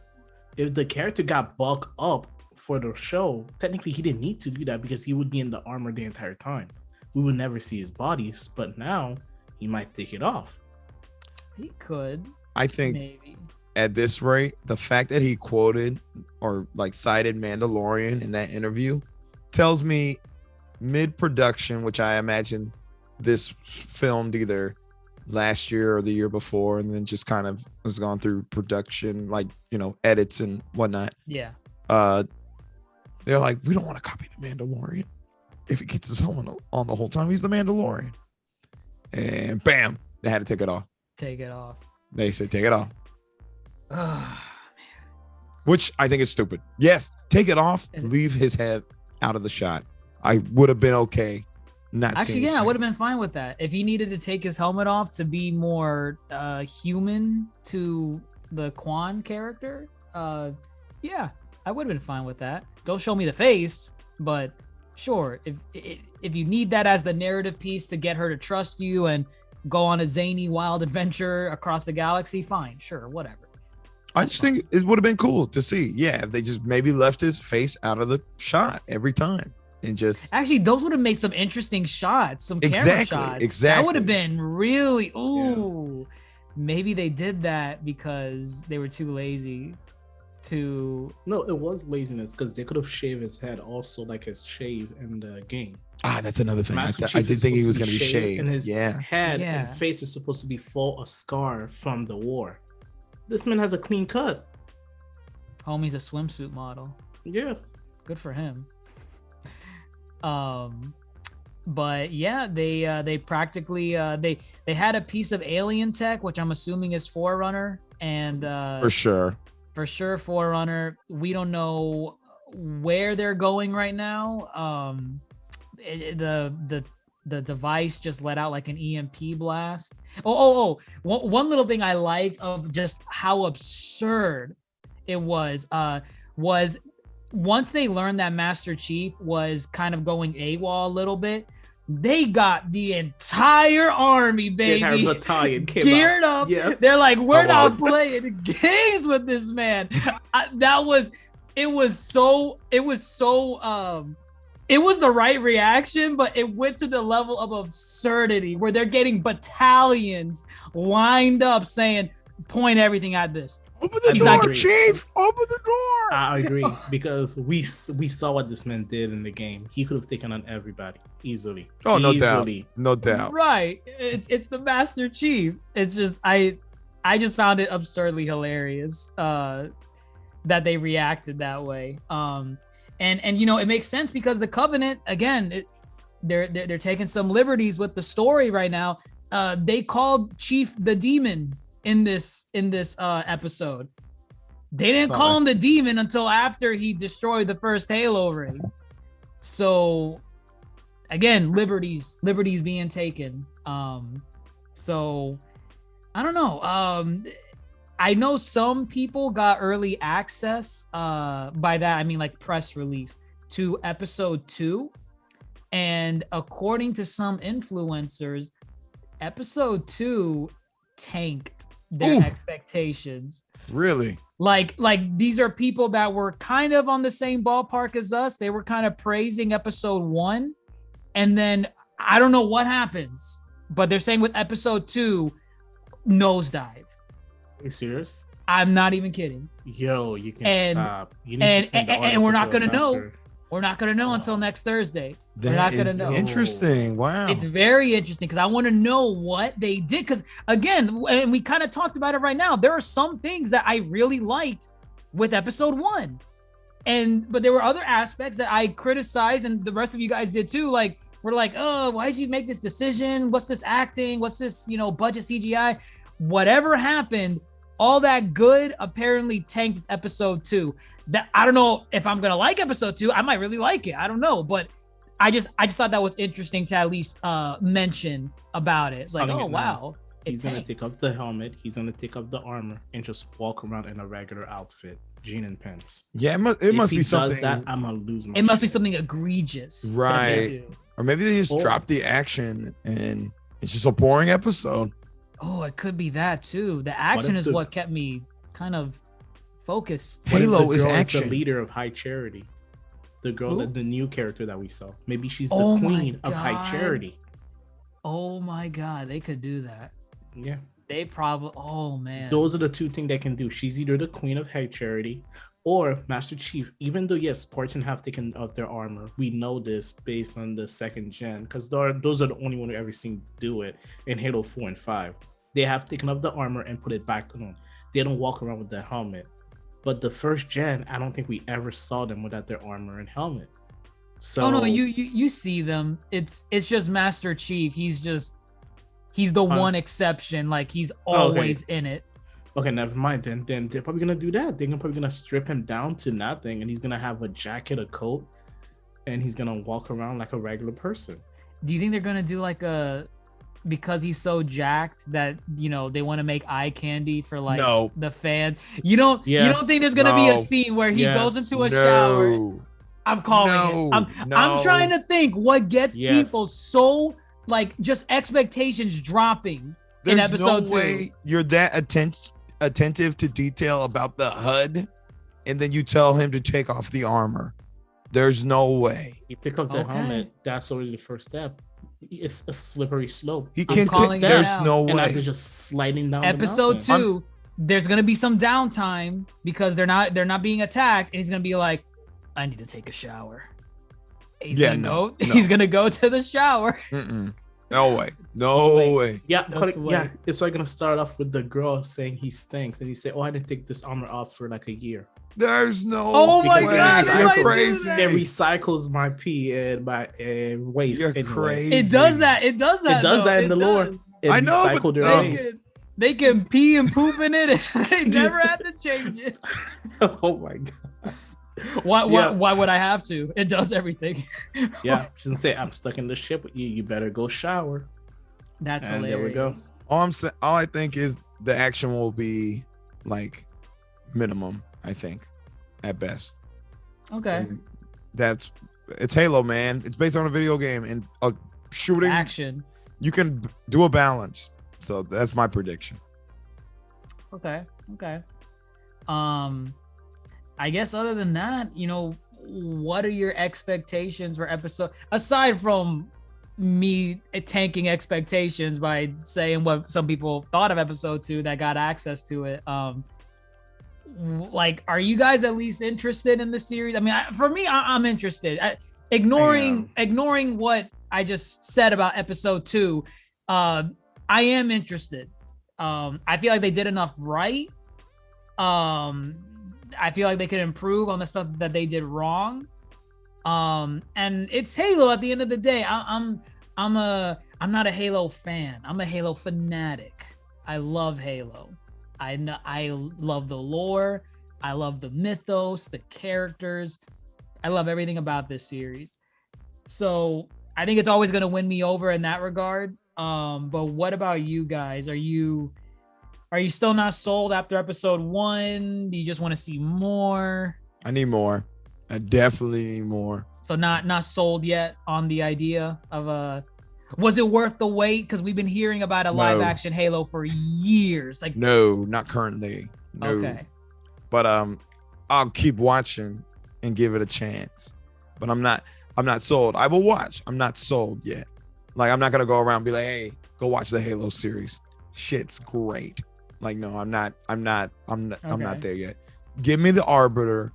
If the character got bulked up for the show, technically he didn't need to do that because he would be in the armor the entire time. We would never see his bodies, but now he might take it off. He could, I think maybe. at this rate, the fact that he quoted or like cited Mandalorian in that interview tells me mid-production, which I imagine this filmed either last year or the year before, and then just kind of has gone through production, like, you know, edits and whatnot. Yeah. They're like, we don't want to copy the Mandalorian. If he gets his helmet on the whole time, he's the Mandalorian. And bam, they had to take it off. Take it off. They said, take it off. Ugh. Which I think is stupid. Yes, take it off, And- leave his head out of the shot. I would have been okay not Actually, seeing his yeah, I face. would have been fine with that. If he needed to take his helmet off to be more human to the Quan character, yeah, I would have been fine with that. Don't show me the face, but sure, if you need that as the narrative piece to get her to trust you and go on a zany wild adventure across the galaxy, fine, sure, whatever. I just think it would have been cool to see. Yeah, if they just maybe left his face out of the shot every time and just Actually, those would have made some interesting shots, some camera Exactly, shots. That exactly. would have been really, ooh. Maybe they did that because they were too lazy to. No, it was laziness because they could have shaved his head also like his shave in the game. that's another thing. Master I Chief did is think he supposed was to going to be shaved. and his Yeah. head Yeah. and face is supposed to be full of scar from the war. This man has a clean cut. Homie's a swimsuit model. Yeah. Good for him. But yeah, they practically they had a piece of alien tech, which I'm assuming is Forerunner, and For sure. for sure Forerunner. We don't know where they're going right now. The device just let out like an EMP blast. One little thing I liked of just how absurd it was once they learned that Master Chief was kind of going AWOL a little bit, they got the entire army, The baby, entire battalion came geared out. up. Yes. They're like, we're Come not on. playing games with this man. It was the right reaction, but it went to the level of absurdity where they're getting battalions lined up saying, point everything at this. Open the He's door, not- Chief. Open the door. I agree because we saw what this man did in the game. He could have taken on everybody easily. Oh, no doubt. Easily. No doubt. Right. It's the Master Chief. It's just I just found it absurdly hilarious that they reacted that way. And you know, it makes sense because the Covenant, again, they're taking some liberties with the story right now. They called Chief the Demon in this episode. They didn't call him the Demon until after he destroyed the first Halo ring. So again, liberties being taken. So I don't know. I know some people got early access. By that I mean like press release to episode 2, and according to some influencers, episode 2 tanked their Ooh. expectations. Really? Like these are people that were kind of on the same ballpark as us. They were kind of praising episode 1, and then I don't know what happens, but they're saying with episode 2, nosedive. Are you serious? I'm not even kidding. Yo, you can And- stop. You need and- to send the and we're not article to us gonna know. after. We're not gonna know until next Thursday. We're That not gonna is know. interesting. Wow. It's very interesting because I want to know what they did. Because again, and we kind of talked about it right now, there are some things that I really liked with episode 1, but there were other aspects that I criticized, and the rest of you guys did too. Like we're like, oh, why did you make this decision? What's this acting? What's this, budget CGI? Whatever happened, all that good apparently tanked episode 2. That I don't know if I'm gonna like episode 2. I might really like it. I don't know, but I just thought that was interesting to at least mention about it. It's like, Calling oh it now. wow, He's gonna take off the helmet. He's gonna take off the armor and just walk around in a regular outfit, jean and pants. Yeah, it must If be he something. does that, I'm gonna lose my It must be shit. something egregious. that they Right. do. Or maybe they just Or- drop the action and it's just a boring episode. Oh, it could be that too. The action if is the- what kept me kind of focused. What if Halo the is girl action. the leader of High Charity. The girl, Who? the new character that we saw. Maybe she's the Oh my queen of High God. Charity. Oh my God, they could do that. Yeah. They probably. Oh man. Those are the two things they can do. She's either the queen of High Charity or Master Chief. Even though, yes, Spartan have taken off their armor. We know this based on the second gen because those are the only one we ever seen do it in Halo 4 and 5. They have taken off the armor and put it back on. They don't walk around with the helmet. But the first gen, I don't think we ever saw them without their armor and helmet. So Oh no, you see them. It's just Master Chief. He's the one exception. Like he's always in it. Okay, never mind. Then they're probably gonna do that. They're probably gonna strip him down to nothing, and he's gonna have a jacket, a coat, and he's gonna walk around like a regular person. Do you think they're gonna do like because he's so jacked that they want to make eye candy for like No. the fans? You don't think there's gonna be a No. scene where he Yes. goes into a shower? No. I'm calling No. it. I'm trying to think what gets Yes. people so like just expectations dropping in There's episode no 2. way you're that attentive to detail about the HUD, and then you tell him to take off the armor. There's no way. You pick up the Okay. helmet. That's already the first step. It's a slippery slope. He I'm can calling take. it There's out. no And way. after just sliding down Episode the mountain. 2, there's gonna be some downtime because they're not being attacked, and he's gonna be like, I need to take a shower. He's Yeah, gonna no, go. no. He's gonna go to the shower. Mm-mm. No way. No Wait. way. Yeah, That's the way. it's like gonna start off with the girl saying he stinks, and he said, "Oh, I didn't take this armor off for like a year." There's no. Oh my Because way. God, it You're might do crazy. that. It recycles my pee and my waste. You're anyway. crazy. It does that. It does that. It does though. that in the lore. does. It I know, but recycled their no. waste. They can pee and poop in it. And they never had to change it. Oh my god. Why would I have to? It does everything. Yeah, she's gonna say, "I'm stuck in the ship with you. You better go shower." That's And hilarious. there we go. All I think is the action will be like minimum. I think, at best. Okay. And it's Halo, man. It's based on a video game and a shooting. Action. You can do a balance. So that's my prediction. Okay. I guess other than that, what are your expectations for episode aside from me tanking expectations by saying what some people thought of episode 2 that got access to it? Like, are you guys at least interested in the series? I mean, for me, I'm interested. Ignoring what I just said about episode 2, I am interested. I feel like they did enough right. I feel like they could improve on the stuff that they did wrong. And it's Halo at the end of the day. I'm not a Halo fan. I'm a Halo fanatic. I love Halo. I love the lore. I love the mythos, the characters. I love everything about this series. So I think it's always going to win me over in that regard. But what about you guys? Are you still not sold after episode 1? Do you just want to see more? I need more. I definitely need more. So not sold yet on the idea of was it worth the wait? Because we've been hearing about a live action Halo for years. Like, No, not currently. No. okay. But I'll keep watching and give it a chance. But I'm not sold. I will watch. I'm not sold yet. Like, I'm not gonna go around and be like, hey, go watch the Halo series. Shit's great. Like, no, I'm not there yet. Give me the Arbiter,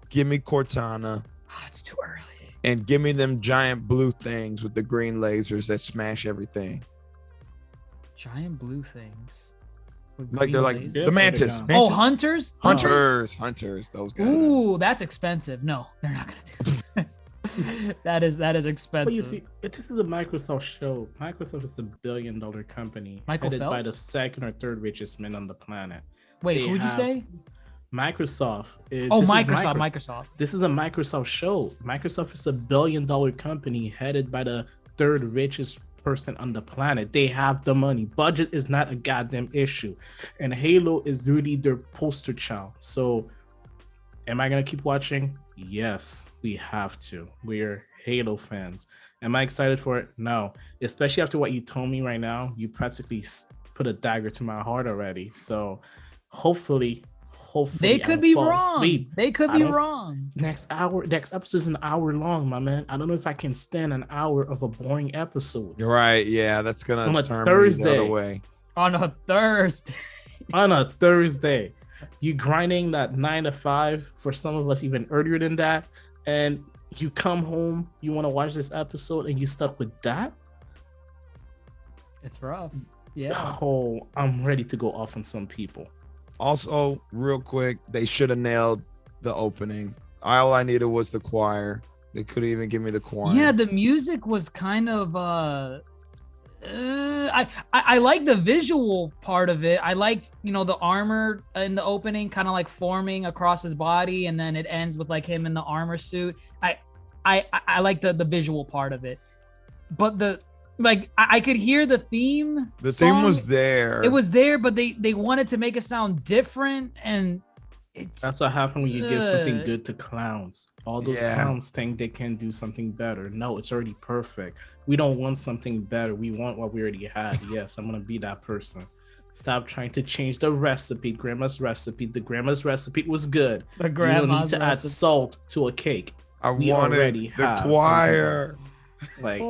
give me Cortana, It's too early. and give me them giant blue things with the green lasers that smash everything. Giant blue things. with Like, they're like green lasers. Yeah, the Mantis. Oh, Oh, hunters? Hunters, those guys. Ooh, that's expensive. No, they're not gonna do it. that is expensive. But you see, this is a Microsoft show. Microsoft is $1 billion company Michael headed by the Phelps? second or third richest man on the planet. Wait, they who'd you have- say? Microsoft. Oh, This is Microsoft. This is a Microsoft show. Microsoft is $1 billion company headed by the third richest person on the planet. They have the money. Budget is not a goddamn issue. And Halo is really their poster child. So am I going to keep watching? Yes, we have to. We're Halo fans. Am I excited for it? No. Especially after what you told me right now, you practically put a dagger to my heart already. So hopefully they could be wrong. They could be wrong. Next episode is an hour long, my man. I don't know if I can stand an hour of a boring episode. You're right. Yeah, that's gonna on a turn Thursday. me the other way. On a Thursday. On a Thursday. You grinding that 9 to 5, for some of us even earlier than that, and you come home, you want to watch this episode, and you stuck with that? It's rough. Yeah. Oh, I'm ready to go off on some people. Also, real quick, they should have nailed the opening. All I needed was the choir. They could even give me the choir. Yeah, the music was kind of I like the visual part of it. I liked, the armor in the opening kind of like forming across his body, and then it ends with like him in the armor suit. I like the visual part of it. But I could hear the theme. The song. theme was there. It was there, but they wanted to make it sound different, and that's what happens when you give something good to clowns. All those clowns think they can do something better. No, it's already perfect. We don't want something better. We want what we already had. Yes, I'm gonna be that person. Stop trying to change the recipe. Grandma's recipe. The grandma's recipe was good. The grandma's you don't need to add salt to a cake. We wanted the choir. Like, you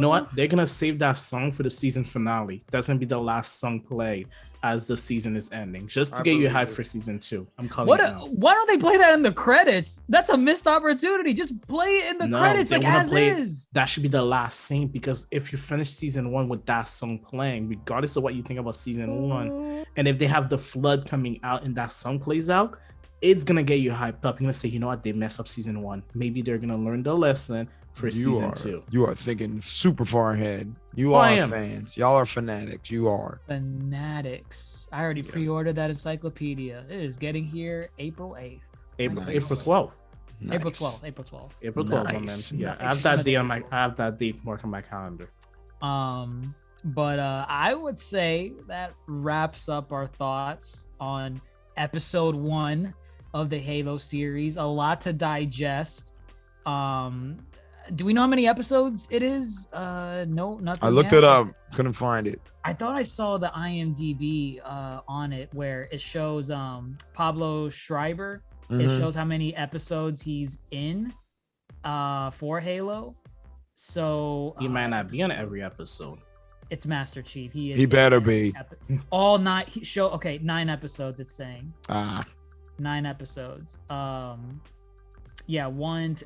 know what? They're gonna save that song for the season finale. That's gonna be the last song played as the season is ending, just to get you hyped for season 2. I'm calling it now. Why don't they play that in the credits? That's a missed opportunity. Just play it in the credits as is. That should be the last scene, because if you finish season 1 with that song playing, regardless of what you think about season 1, and if they have the flood coming out and that song plays out, it's gonna get you hyped up. You're gonna say, you know what, they messed up season 1. Maybe they're gonna learn the lesson for season 2. You are thinking super far ahead. You are fans. Y'all are fanatics. You are fanatics. I already pre-ordered that encyclopedia. It is getting here April 8th. April 12th. Nice. April 12th. April 12th, nice. Man. Yeah, I have that day I have that date marked on my calendar. But I would say that wraps up our thoughts on episode 1 of the Halo series. A lot to digest. Do we know how many episodes it is? No, nothing. I looked it up, couldn't find it. I thought I saw the IMDb on it where it shows Pablo Schreiber. It shows how many episodes he's in for Halo. So he might not be on every episode. It's Master Chief. He better be. All 9 9 episodes it's saying. 9 episodes. Yeah,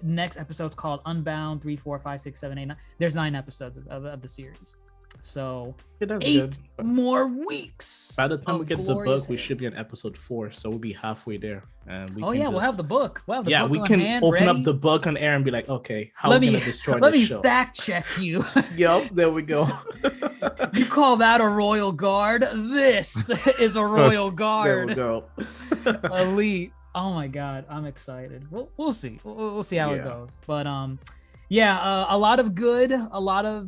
next episode's called Unbound. 3, 4, 5, 6, 7, 8, 9. There's 9 episodes of the series. So 8 more weeks. By the time we get the book, we should be on episode 4, so we'll be halfway there. And we'll have the book. We can open up the book on air and be like, okay, how are we gonna destroy this show? Let me fact check you. Yep, there we go. You call that a royal guard? This is a royal guard. There we go. Elite. Oh my god, I'm excited. We'll see. We'll see how it goes. But a lot of good, a lot of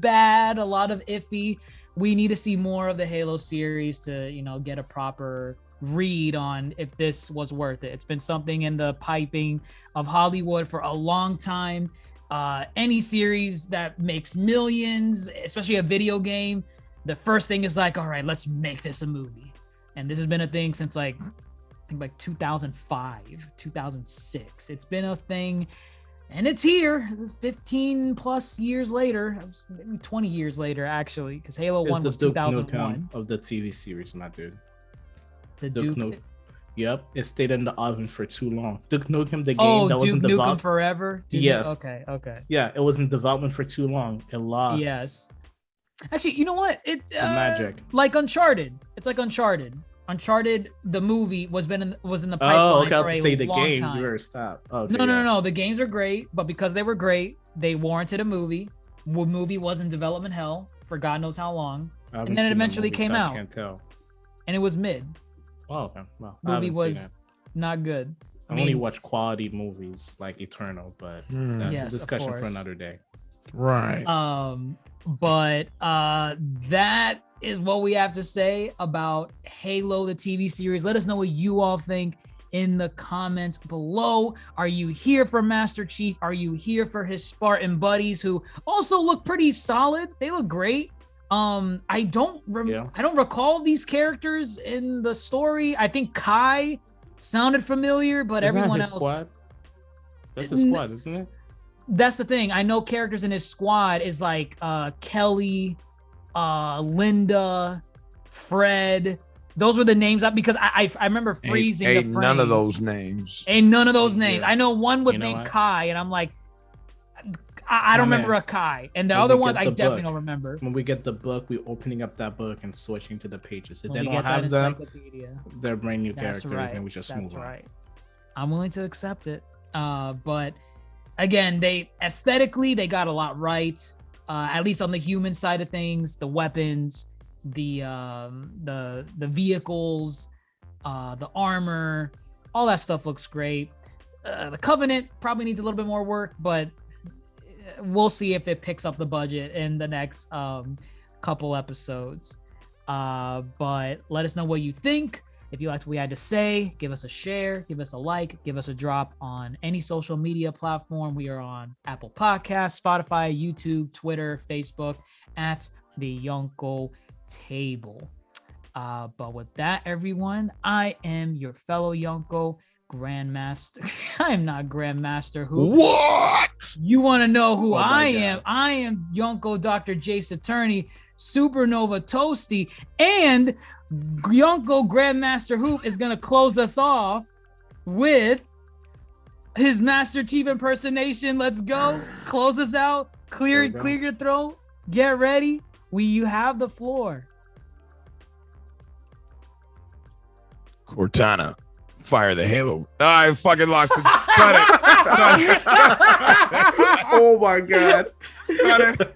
bad, a lot of iffy. We need to see more of the Halo series to, get a proper read on if this was worth it. It's been something in the piping of Hollywood for a long time. Any series that makes millions, especially a video game, the first thing is like, all right, let's make this a movie. And this has been a thing since like 2005, 2006. It's been a thing, and it's here 15 plus years later, maybe 20 years later actually, because Halo 1 was 2001 of the TV series, my dude. The Duke Nukem. Yep, it stayed in the oven for too long. Duke Nukem, the game that was in development. Duke Nukem Forever. Yes. Okay. Yeah, it was in development for too long. It lost. Yes. Actually, you know what? It's magic. Like Uncharted. It's like Uncharted. Uncharted, the movie was in the pipeline. Oh, okay. For I'll say the game. You were stopped. Okay, no. The games are great, but because they were great, they warranted a movie. The movie was in development hell for God knows how long, and then it eventually came out. I can't tell. And it was mid. Oh, okay. Well, movie was not good. I only watch quality movies like Eternal, but that's a discussion for another day. Right. But that is what we have to say about Halo, the TV series. Let us know what you all think in the comments below. Are you here for Master Chief? Are you here for his Spartan buddies who also look pretty solid? They look great. I don't recall these characters in the story. I think Kai sounded familiar, but everyone else. Squad? That's the squad, isn't it? That's the thing. I know characters in his squad is like Kelly, Linda, Fred. Those were the names because I remember freezing the frame. None of those names. Ain't none of those names. Yeah. I know one was named Kai, and I'm like, I don't remember a Kai. And the other ones I definitely don't remember. When we get the book, we're opening up that book and switching to the pages. If When they we don't get that have them, encyclopedia. they're brand new That's characters, right. and we just move on. Right. I'm willing to accept it. But again, they aesthetically they got a lot right. At least on the human side of things, the weapons, the vehicles, the armor, all that stuff looks great. The Covenant probably needs a little bit more work, but we'll see if it picks up the budget in the next couple episodes. But let us know what you think. If you liked what we had to say, give us a share, give us a like, give us a drop on any social media platform. We are on Apple Podcasts, Spotify, YouTube, Twitter, Facebook, at the Yonkō Table. But with that, everyone, I am your fellow Yonkō Grandmaster. I am not GrandMasterHoop. What? You want to know who I God. am? I am Yonkō DrJaceAttorney, Supernova Toasty, and Yonkō GrandMasterHoop is gonna close us off with his Master Chief impersonation. Let's go. Close us out. Clear your throat. Get ready. You have the floor. Cortana, fire the Halo. I fucking lost it. Cut it. Oh my God. Cut it.